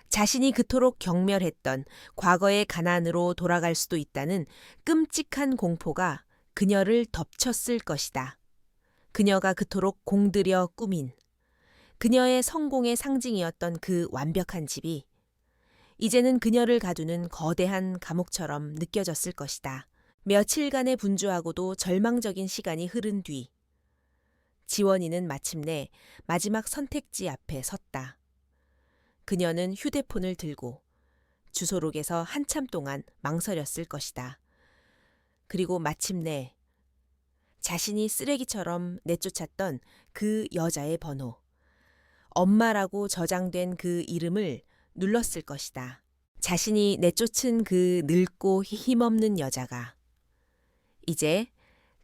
자신이 그토록 경멸했던 과거의 가난으로 돌아갈 수도 있다는 끔찍한 공포가 그녀를 덮쳤을 것이다. 그녀가 그토록 공들여 꾸민, 그녀의 성공의 상징이었던 그 완벽한 집이 이제는 그녀를 가두는 거대한 감옥처럼 느껴졌을 것이다. 며칠간의 분주하고도 절망적인 시간이 흐른 뒤 지원이는 마침내 마지막 선택지 앞에 섰다. 그녀는 휴대폰을 들고 주소록에서 한참 동안 망설였을 것이다. 그리고 마침내 자신이 쓰레기처럼 내쫓았던 그 여자의 번호, 엄마라고 저장된 그 이름을 눌렀을 것이다. 자신이 내쫓은 그 늙고 힘없는 여자가 이제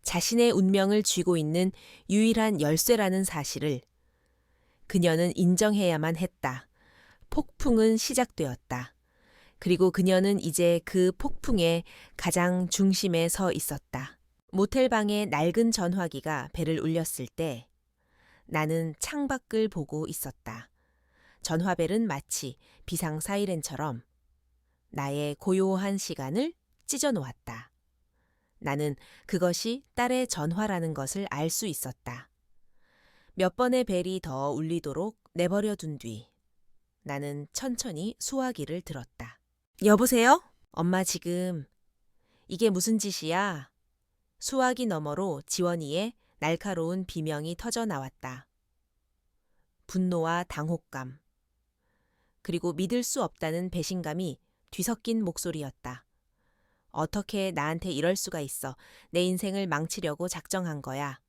자신의 운명을 쥐고 있는 유일한 열쇠라는 사실을 그녀는 인정해야만 했다. 폭풍은 시작되었다. 그리고 그녀는 이제 그 폭풍의 가장 중심에 서 있었다. 모텔방의 낡은 전화기가 벨을 울렸을 때 나는 창밖을 보고 있었다. 전화벨은 마치 비상 사이렌처럼 나의 고요한 시간을 찢어놓았다. 나는 그것이 딸의 전화라는 것을 알 수 있었다. 몇 번의 벨이 더 울리도록 내버려 둔 뒤 나는 천천히 수화기를 들었다. 여보세요? 엄마 지금 이게 무슨 짓이야? 수화기 너머로 지원이의 날카로운 비명이 터져 나왔다. 분노와 당혹감, 그리고 믿을 수 없다는 배신감이 뒤섞인 목소리였다. 어떻게 나한테 이럴 수가 있어. 내 인생을 망치려고 작정한 거야.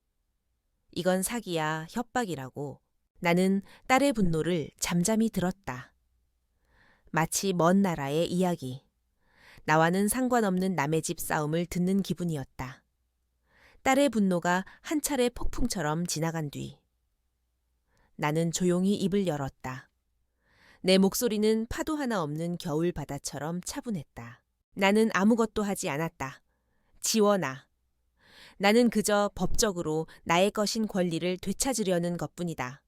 이건 사기야, 협박이라고. 나는 딸의 분노를 잠잠히 들었다. 마치 먼 나라의 이야기. 나와는 상관없는 남의 집 싸움을 듣는 기분이었다. 딸의 분노가 한 차례 폭풍처럼 지나간 뒤 나는 조용히 입을 열었다. 내 목소리는 파도 하나 없는 겨울 바다처럼 차분했다. 나는 아무것도 하지 않았다. 지원아. 나는 그저 법적으로 나의 것인 권리를 되찾으려는 것뿐이다.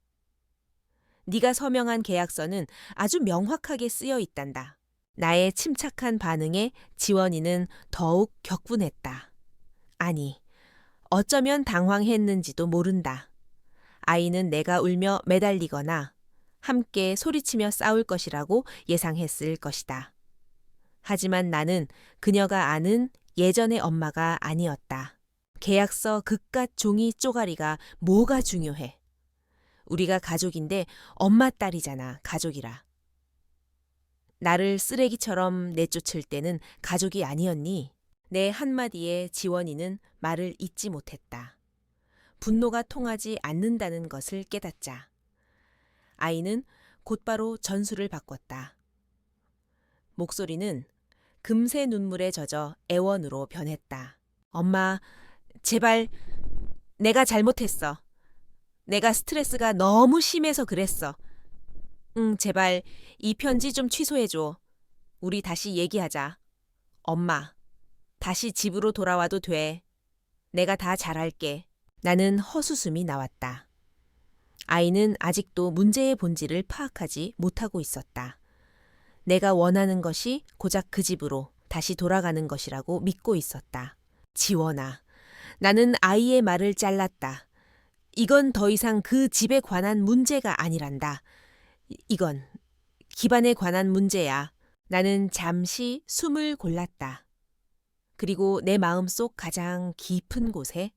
네가 서명한 계약서는 아주 명확하게 쓰여 있단다. 나의 침착한 반응에 지원이는 더욱 격분했다. 아니, 어쩌면 당황했는지도 모른다. 아이는 내가 울며 매달리거나 함께 소리치며 싸울 것이라고 예상했을 것이다. 하지만 나는 그녀가 아는 예전의 엄마가 아니었다. 계약서 그깟 종이 쪼가리가 뭐가 중요해. 우리가 가족인데 엄마 딸이잖아, 가족이라. 나를 쓰레기처럼 내쫓을 때는 가족이 아니었니? 내 한마디에 지원이는 말을 잇지 못했다. 분노가 통하지 않는다는 것을 깨닫자. 아이는 곧바로 전술을 바꿨다. 목소리는 금세 눈물에 젖어 애원으로 변했다. 엄마, 제발 내가 잘못했어. 내가 스트레스가 너무 심해서 그랬어. 제발 이 편지 좀 취소해줘. 우리 다시 얘기하자. 엄마, 다시 집으로 돌아와도 돼. 내가 다 잘할게. 나는 헛웃음이 나왔다. 아이는 아직도 문제의 본질을 파악하지 못하고 있었다. 내가 원하는 것이 고작 그 집으로 다시 돌아가는 것이라고 믿고 있었다. 지원아, 나는 아이의 말을 잘랐다. 이건 더 이상 그 집에 관한 문제가 아니란다. 이건 기반에 관한 문제야. 나는 잠시 숨을 골랐다. 그리고 내 마음속 가장 깊은 곳에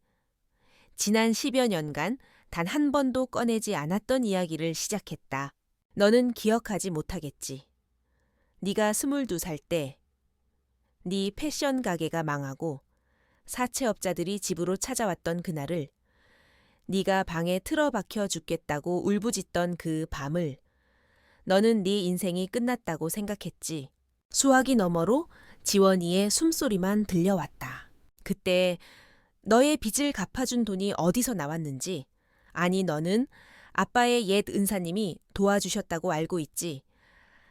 지난 10여 년간 단 한 번도 꺼내지 않았던 이야기를 시작했다. 너는 기억하지 못하겠지. 네가 22살 때 네 패션 가게가 망하고 사채업자들이 집으로 찾아왔던 그날을 네가 방에 틀어박혀 죽겠다고 울부짖던 그 밤을 너는 네 인생이 끝났다고 생각했지. 수화기 너머로 지원이의 숨소리만 들려왔다. 그때 너의 빚을 갚아준 돈이 어디서 나왔는지, 아니 너는 아빠의 옛 은사님이 도와주셨다고 알고 있지.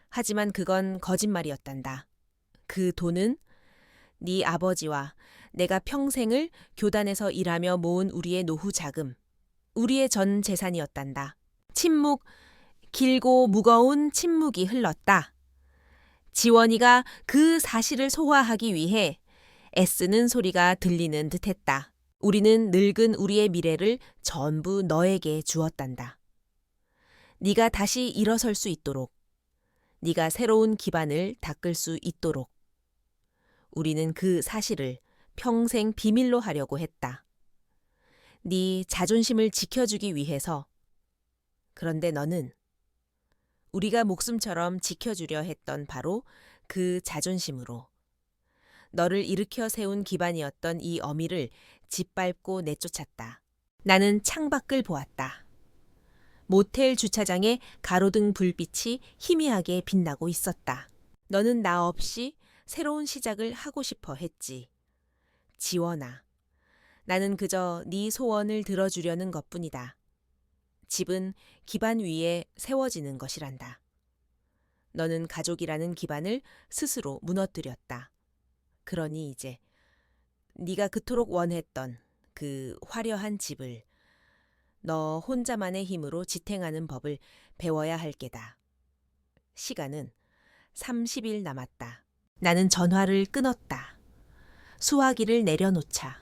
하지만 그건 거짓말이었단다. 그 돈은 네 아버지와 내가 평생을 교단에서 일하며 모은 우리의 노후 자금, 우리의 전 재산이었단다. 길고 무거운 침묵이 흘렀다. 지원이가 그 사실을 소화하기 위해 애쓰는 소리가 들리는 듯했다. 우리는 늙은 우리의 미래를 전부 너에게 주었단다. 네가 다시 일어설 수 있도록, 네가 새로운 기반을 닦을 수 있도록 우리는 그 사실을 평생 비밀로 하려고 했다. 네 자존심을 지켜주기 위해서. 그런데 너는 우리가 목숨처럼 지켜주려 했던 바로 그 자존심으로 너를 일으켜 세운 기반이었던 이 어미를 짓밟고 내쫓았다. 나는 창밖을 보았다. 모텔 주차장에 가로등 불빛이 희미하게 빛나고 있었다. 너는 나 없이 새로운 시작을 하고 싶어 했지. 지원아, 나는 그저 네 소원을 들어주려는 것뿐이다. 집은 기반 위에 세워지는 것이란다. 너는 가족이라는 기반을 스스로 무너뜨렸다. 그러니 이제 네가 그토록 원했던 그 화려한 집을 너 혼자만의 힘으로 지탱하는 법을 배워야 할 게다. 시간은 30일 남았다. 나는 전화를 끊었다. 수화기를 내려놓자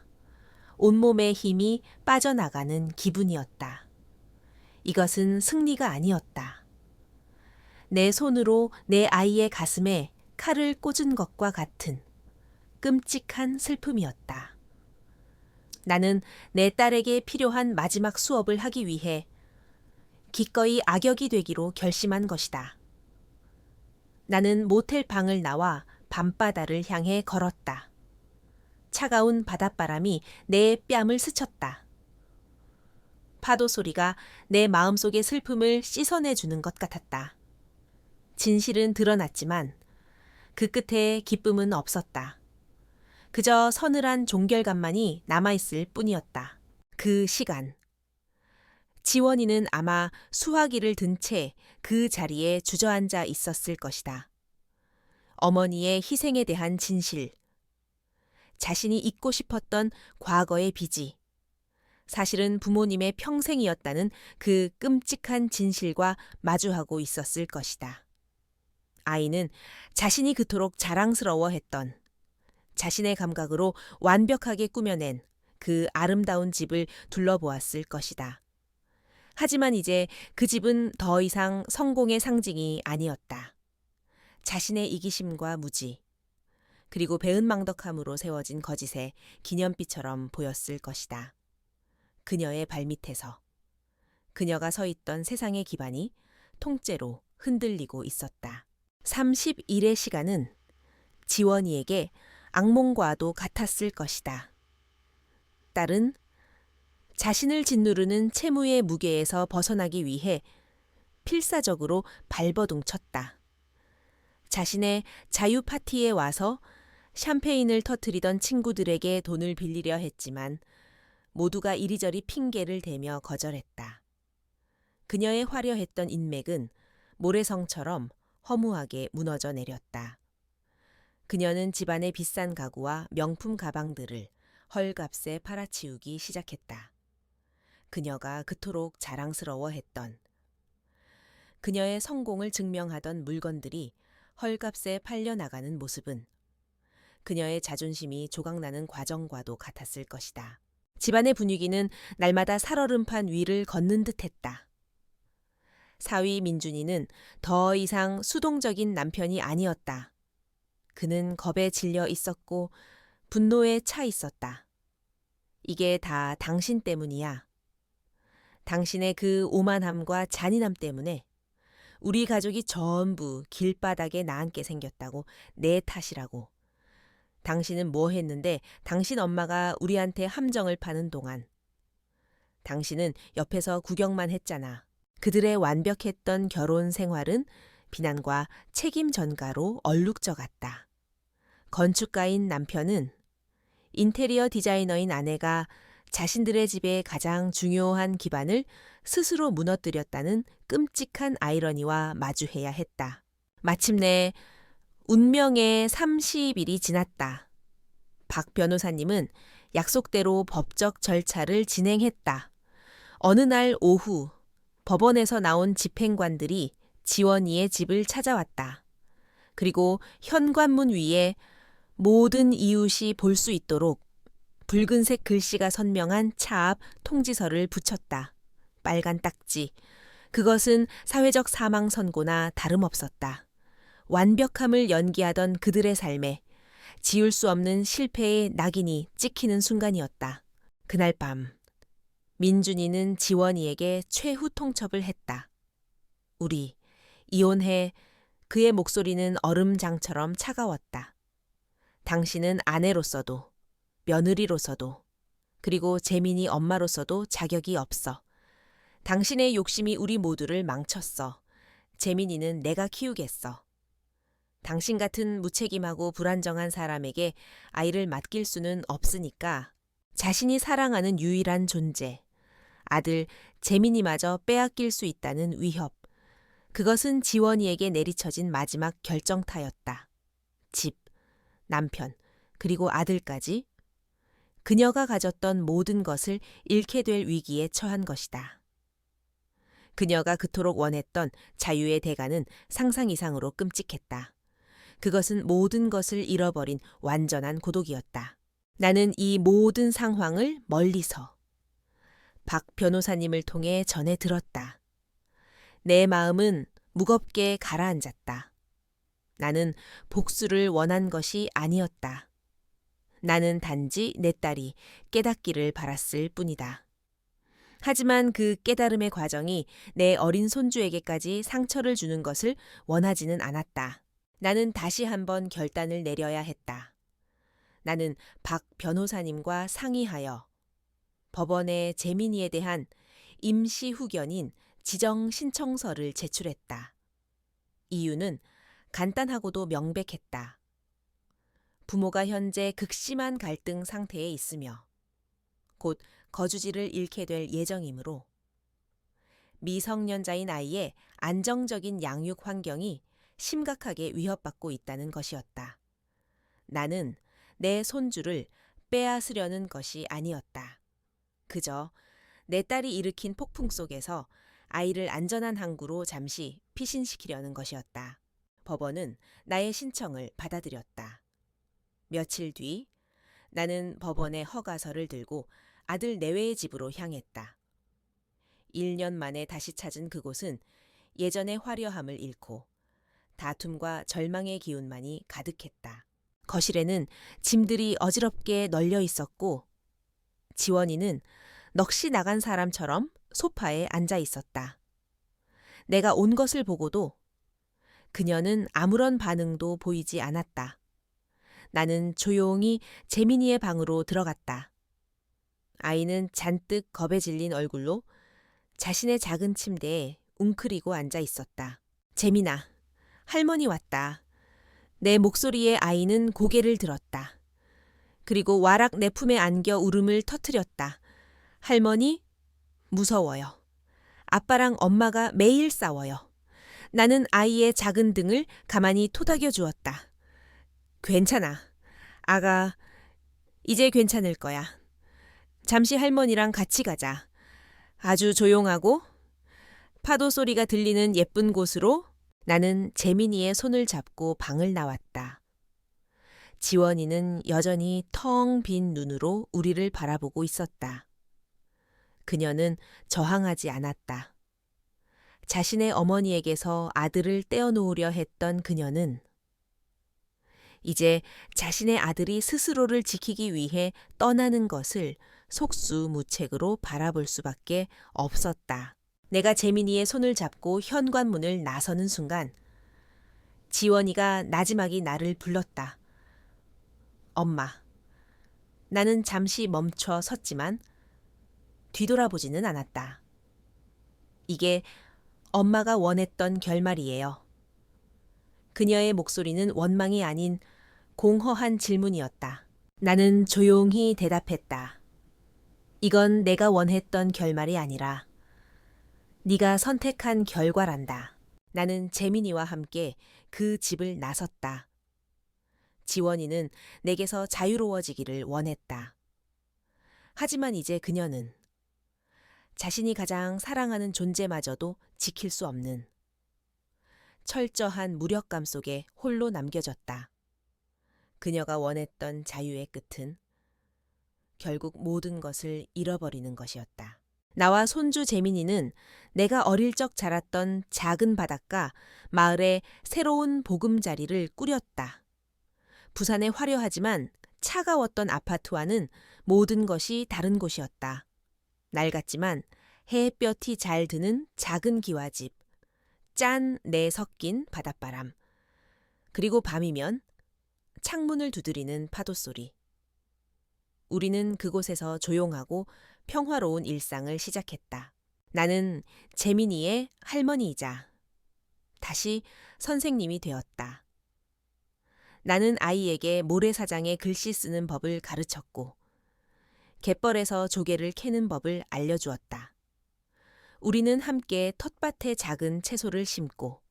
온몸의 힘이 빠져나가는 기분이었다. 이것은 승리가 아니었다. 내 손으로 내 아이의 가슴에 칼을 꽂은 것과 같은 끔찍한 슬픔이었다. 나는 내 딸에게 필요한 마지막 수업을 하기 위해 기꺼이 악역이 되기로 결심한 것이다. 나는 모텔 방을 나와 밤바다를 향해 걸었다. 차가운 바닷바람이 내 뺨을 스쳤다. 파도 소리가 내 마음속의 슬픔을 씻어내주는 것 같았다. 진실은 드러났지만 그 끝에 기쁨은 없었다. 그저 서늘한 종결감만이 남아있을 뿐이었다. 그 시간. 지원이는 아마 수화기를 든 채 그 자리에 주저앉아 있었을 것이다. 어머니의 희생에 대한 진실, 자신이 잊고 싶었던 과거의 빚이, 사실은 부모님의 평생이었다는 그 끔찍한 진실과 마주하고 있었을 것이다. 아이는 자신이 그토록 자랑스러워했던, 자신의 감각으로 완벽하게 꾸며낸 그 아름다운 집을 둘러보았을 것이다. 하지만 이제 그 집은 더 이상 성공의 상징이 아니었다. 자신의 이기심과 무지, 그리고 배은망덕함으로 세워진 거짓의 기념비처럼 보였을 것이다. 그녀의 발밑에서 그녀가 서 있던 세상의 기반이 통째로 흔들리고 있었다. 31의 시간은 지원이에게 악몽과도 같았을 것이다. 딸은 자신을 짓누르는 채무의 무게에서 벗어나기 위해 필사적으로 발버둥 쳤다. 자신의 자유 파티에 와서 샴페인을 터뜨리던 친구들에게 돈을 빌리려 했지만 모두가 이리저리 핑계를 대며 거절했다. 그녀의 화려했던 인맥은 모래성처럼 허무하게 무너져 내렸다. 그녀는 집안의 비싼 가구와 명품 가방들을 헐값에 팔아치우기 시작했다. 그녀가 그토록 자랑스러워했던, 그녀의 성공을 증명하던 물건들이 헐값에 팔려나가는 모습은 그녀의 자존심이 조각나는 과정과도 같았을 것이다. 집안의 분위기는 날마다 살얼음판 위를 걷는 듯했다. 사위 민준이는 더 이상 수동적인 남편이 아니었다. 그는 겁에 질려 있었고 분노에 차 있었다. 이게 다 당신 때문이야. 당신의 그 오만함과 잔인함 때문에 우리 가족이 전부 길바닥에 나앉게 생겼다고, 내 탓이라고. 당신은 뭐 했는데 당신 엄마가 우리한테 함정을 파는 동안. 당신은 옆에서 구경만 했잖아. 그들의 완벽했던 결혼 생활은 비난과 책임 전가로 얼룩져갔다. 건축가인 남편은 인테리어 디자이너인 아내가 자신들의 집의 가장 중요한 기반을 스스로 무너뜨렸다는 끔찍한 아이러니와 마주해야 했다. 마침내 운명의 30일이 지났다. 박 변호사님은 약속대로 법적 절차를 진행했다. 어느 날 오후 법원에서 나온 집행관들이 지원이의 집을 찾아왔다. 그리고 현관문 위에 모든 이웃이 볼 수 있도록 붉은색 글씨가 선명한 차 앞 통지서를 붙였다. 빨간 딱지. 그것은 사회적 사망 선고나 다름없었다. 완벽함을 연기하던 그들의 삶에 지울 수 없는 실패의 낙인이 찍히는 순간이었다. 그날 밤 민준이는 지원이에게 최후 통첩을 했다. 우리 이혼해. 그의 목소리는 얼음장처럼 차가웠다. 당신은 아내로서도 며느리로서도 그리고 재민이 엄마로서도 자격이 없어. 당신의 욕심이 우리 모두를 망쳤어. 재민이는 내가 키우겠어. 당신 같은 무책임하고 불안정한 사람에게 아이를 맡길 수는 없으니까 자신이 사랑하는 유일한 존재, 아들 재민이마저 빼앗길 수 있다는 위협. 그것은 지원이에게 내리쳐진 마지막 결정타였다. 집, 남편, 그리고 아들까지 그녀가 가졌던 모든 것을 잃게 될 위기에 처한 것이다. 그녀가 그토록 원했던 자유의 대가는 상상 이상으로 끔찍했다. 그것은 모든 것을 잃어버린 완전한 고독이었다. 나는 이 모든 상황을 멀리서 박 변호사님을 통해 전해 들었다. 내 마음은 무겁게 가라앉았다. 나는 복수를 원한 것이 아니었다. 나는 단지 내 딸이 깨닫기를 바랐을 뿐이다. 하지만 그 깨달음의 과정이 내 어린 손주에게까지 상처를 주는 것을 원하지는 않았다. 나는 다시 한번 결단을 내려야 했다. 나는 박 변호사님과 상의하여 법원에 재민이에 대한 임시 후견인 지정 신청서를 제출했다. 이유는 간단하고도 명백했다. 부모가 현재 극심한 갈등 상태에 있으며 곧 거주지를 잃게 될 예정이므로 미성년자인 아이의 안정적인 양육 환경이 심각하게 위협받고 있다는 것이었다. 나는 내 손주를 빼앗으려는 것이 아니었다. 그저 내 딸이 일으킨 폭풍 속에서 아이를 안전한 항구로 잠시 피신시키려는 것이었다. 법원은 나의 신청을 받아들였다. 며칠 뒤 나는 법원의 허가서를 들고 아들 내외의 집으로 향했다. 1년 만에 다시 찾은 그곳은 예전의 화려함을 잃고 다툼과 절망의 기운만이 가득했다. 거실에는 짐들이 어지럽게 널려 있었고 지원이는 넋이 나간 사람처럼 소파에 앉아 있었다. 내가 온 것을 보고도 그녀는 아무런 반응도 보이지 않았다. 나는 조용히 재민이의 방으로 들어갔다. 아이는 잔뜩 겁에 질린 얼굴로 자신의 작은 침대에 웅크리고 앉아 있었다. 재민아, 할머니 왔다. 내 목소리에 아이는 고개를 들었다. 그리고 와락 내 품에 안겨 울음을 터뜨렸다. 할머니, 무서워요. 아빠랑 엄마가 매일 싸워요. 나는 아이의 작은 등을 가만히 토닥여 주었다. 괜찮아. 아가, 이제 괜찮을 거야. 잠시 할머니랑 같이 가자. 아주 조용하고 파도 소리가 들리는 예쁜 곳으로. 나는 재민이의 손을 잡고 방을 나왔다. 지원이는 여전히 텅 빈 눈으로 우리를 바라보고 있었다. 그녀는 저항하지 않았다. 자신의 어머니에게서 아들을 떼어놓으려 했던 그녀는 이제 자신의 아들이 스스로를 지키기 위해 떠나는 것을 속수무책으로 바라볼 수밖에 없었다. 내가 재민이의 손을 잡고 현관문을 나서는 순간 지원이가 나지막이 나를 불렀다. 엄마. 나는 잠시 멈춰 섰지만 뒤돌아보지는 않았다. 이게 엄마가 원했던 결말이에요. 그녀의 목소리는 원망이 아닌 공허한 질문이었다. 나는 조용히 대답했다. 이건 내가 원했던 결말이 아니라 네가 선택한 결과란다. 나는 재민이와 함께 그 집을 나섰다. 지원이는 내게서 자유로워지기를 원했다. 하지만 이제 그녀는 자신이 가장 사랑하는 존재마저도 지킬 수 없는 철저한 무력감 속에 홀로 남겨졌다. 그녀가 원했던 자유의 끝은 결국 모든 것을 잃어버리는 것이었다. 나와 손주 재민이는 내가 어릴 적 자랐던 작은 바닷가 마을에 새로운 보금자리를 꾸렸다. 부산의 화려하지만 차가웠던 아파트와는 모든 것이 다른 곳이었다. 낡았지만 햇볕이 잘 드는 작은 기와집, 짠내 섞인 바닷바람, 그리고 밤이면 창문을 두드리는 파도소리. 우리는 그곳에서 조용하고 평화로운 일상을 시작했다. 나는 재민이의 할머니이자 다시 선생님이 되었다. 나는 아이에게 모래사장에 글씨 쓰는 법을 가르쳤고 갯벌에서 조개를 캐는 법을 알려주었다. 우리는 함께 텃밭에 작은 채소를 심고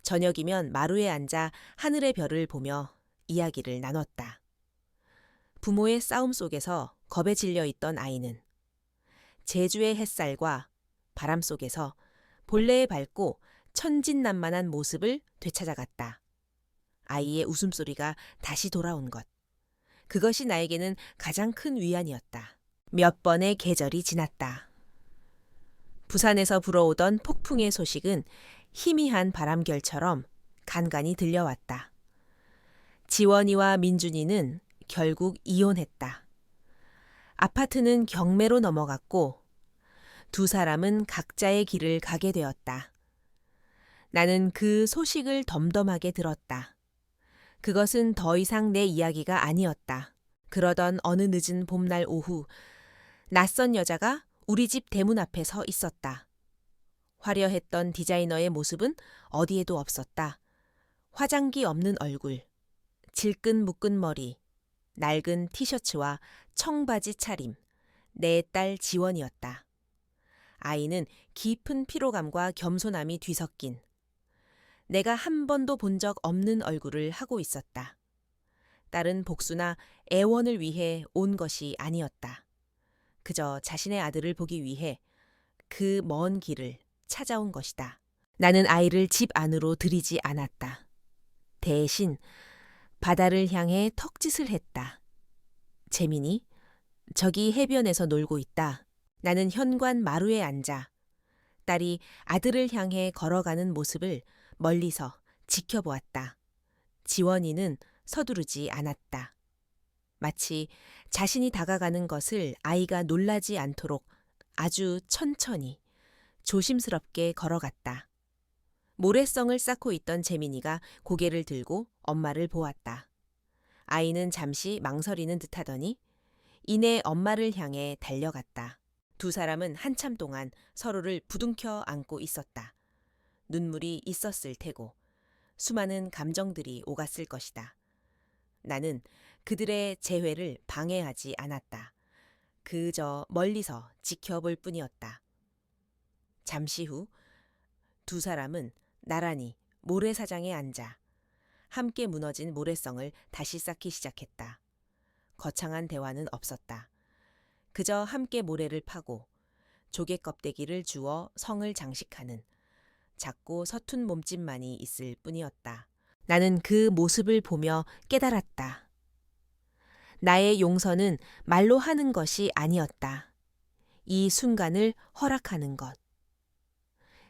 저녁이면 마루에 앉아 하늘의 별을 보며 이야기를 나눴다. 부모의 싸움 속에서 겁에 질려 있던 아이는 제주의 햇살과 바람 속에서 본래의 밝고 천진난만한 모습을 되찾아갔다. 아이의 웃음소리가 다시 돌아온 것. 그것이 나에게는 가장 큰 위안이었다. 몇 번의 계절이 지났다. 부산에서 불어오던 폭풍의 소식은 희미한 바람결처럼 간간이 들려왔다. 지원이와 민준이는 결국 이혼했다. 아파트는 경매로 넘어갔고 두 사람은 각자의 길을 가게 되었다. 나는 그 소식을 덤덤하게 들었다. 그것은 더 이상 내 이야기가 아니었다. 그러던 어느 늦은 봄날 오후, 낯선 여자가 우리 집 대문 앞에 서 있었다. 화려했던 디자이너의 모습은 어디에도 없었다. 화장기 없는 얼굴, 질끈 묶은 머리, 낡은 티셔츠와 청바지 차림, 내 딸 지원이었다. 아이는 깊은 피로감과 겸손함이 뒤섞인 내가 한 번도 본 적 없는 얼굴을 하고 있었다. 딸은 복수나 애원을 위해 온 것이 아니었다. 그저 자신의 아들을 보기 위해 그 먼 길을 찾아온 것이다. 나는 아이를 집 안으로 들이지 않았다. 대신 바다를 향해 턱짓을 했다. 재민이, 저기 해변에서 놀고 있다. 나는 현관 마루에 앉아 딸이 아들을 향해 걸어가는 모습을 멀리서 지켜보았다. 지원이는 서두르지 않았다. 마치 자신이 다가가는 것을 아이가 놀라지 않도록 아주 천천히, 조심스럽게 걸어갔다. 모래성을 쌓고 있던 재민이가 고개를 들고 엄마를 보았다. 아이는 잠시 망설이는 듯하더니 이내 엄마를 향해 달려갔다. 두 사람은 한참 동안 서로를 부둥켜 안고 있었다. 눈물이 있었을 테고 수많은 감정들이 오갔을 것이다. 나는 그들의 재회를 방해하지 않았다. 그저 멀리서 지켜볼 뿐이었다. 잠시 후 두 사람은 나란히 모래사장에 앉아 함께 무너진 모래성을 다시 쌓기 시작했다. 거창한 대화는 없었다. 그저 함께 모래를 파고 조개 껍데기를 주워 성을 장식하는 작고 서툰 몸짓만이 있을 뿐이었다. 나는 그 모습을 보며 깨달았다. 나의 용서는 말로 하는 것이 아니었다. 이 순간을 허락하는 것.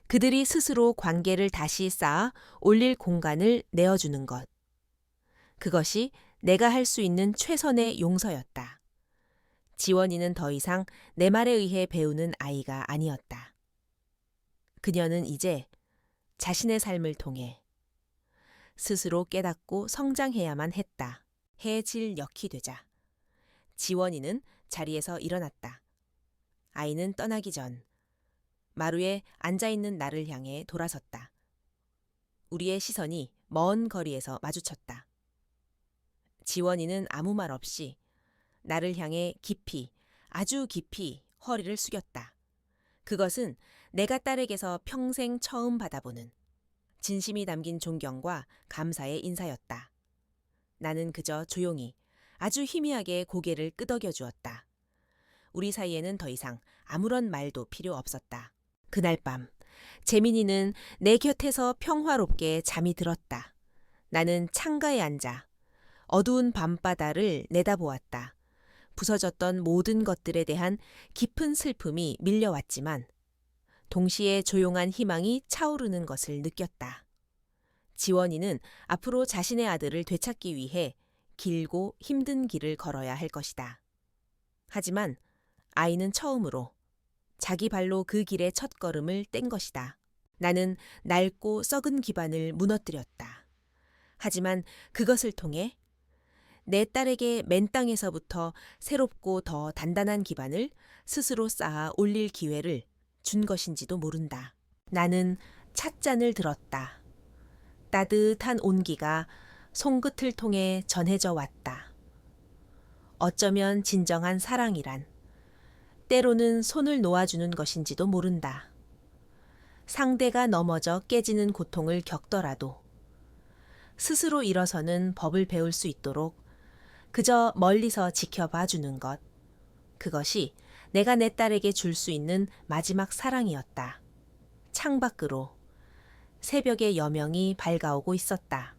그들이 스스로 관계를 다시 쌓아 올릴 공간을 내어주는 것. 그것이 내가 할 수 있는 최선의 용서였다. 지원이는 더 이상 내 말에 의해 배우는 아이가 아니었다. 그녀는 이제 자신의 삶을 통해 스스로 깨닫고 성장해야만 했다. 해질 역이 되자 지원이는 자리에서 일어났다. 아이는 떠나기 전 마루에 앉아있는 나를 향해 돌아섰다. 우리의 시선이 먼 거리에서 마주쳤다. 지원이는 아무 말 없이 나를 향해 깊이, 아주 깊이 허리를 숙였다. 그것은 내가 딸에게서 평생 처음 받아보는 진심이 담긴 존경과 감사의 인사였다. 나는 그저 조용히 아주 희미하게 고개를 끄덕여 주었다. 우리 사이에는 더 이상 아무런 말도 필요 없었다. 그날 밤 재민이는 내 곁에서 평화롭게 잠이 들었다. 나는 창가에 앉아 어두운 밤바다를 내다보았다. 부서졌던 모든 것들에 대한 깊은 슬픔이 밀려왔지만 동시에 조용한 희망이 차오르는 것을 느꼈다. 지원이는 앞으로 자신의 아들을 되찾기 위해 길고 힘든 길을 걸어야 할 것이다. 하지만 아이는 처음으로 자기 발로 그 길의 첫걸음을 뗀 것이다. 나는 낡고 썩은 기반을 무너뜨렸다. 하지만 그것을 통해 내 딸에게 맨 땅에서부터 새롭고 더 단단한 기반을 스스로 쌓아 올릴 기회를 준 것인지도 모른다. 나는 찻잔을 들었다. 따뜻한 온기가 손끝을 통해 전해져 왔다. 어쩌면 진정한 사랑이란 때로는 손을 놓아주는 것인지도 모른다. 상대가 넘어져 깨지는 고통을 겪더라도 스스로 일어서는 법을 배울 수 있도록 그저 멀리서 지켜봐 주는 것. 그것이 내가 내 딸에게 줄 수 있는 마지막 사랑이었다. 창밖으로 새벽의 여명이 밝아오고 있었다.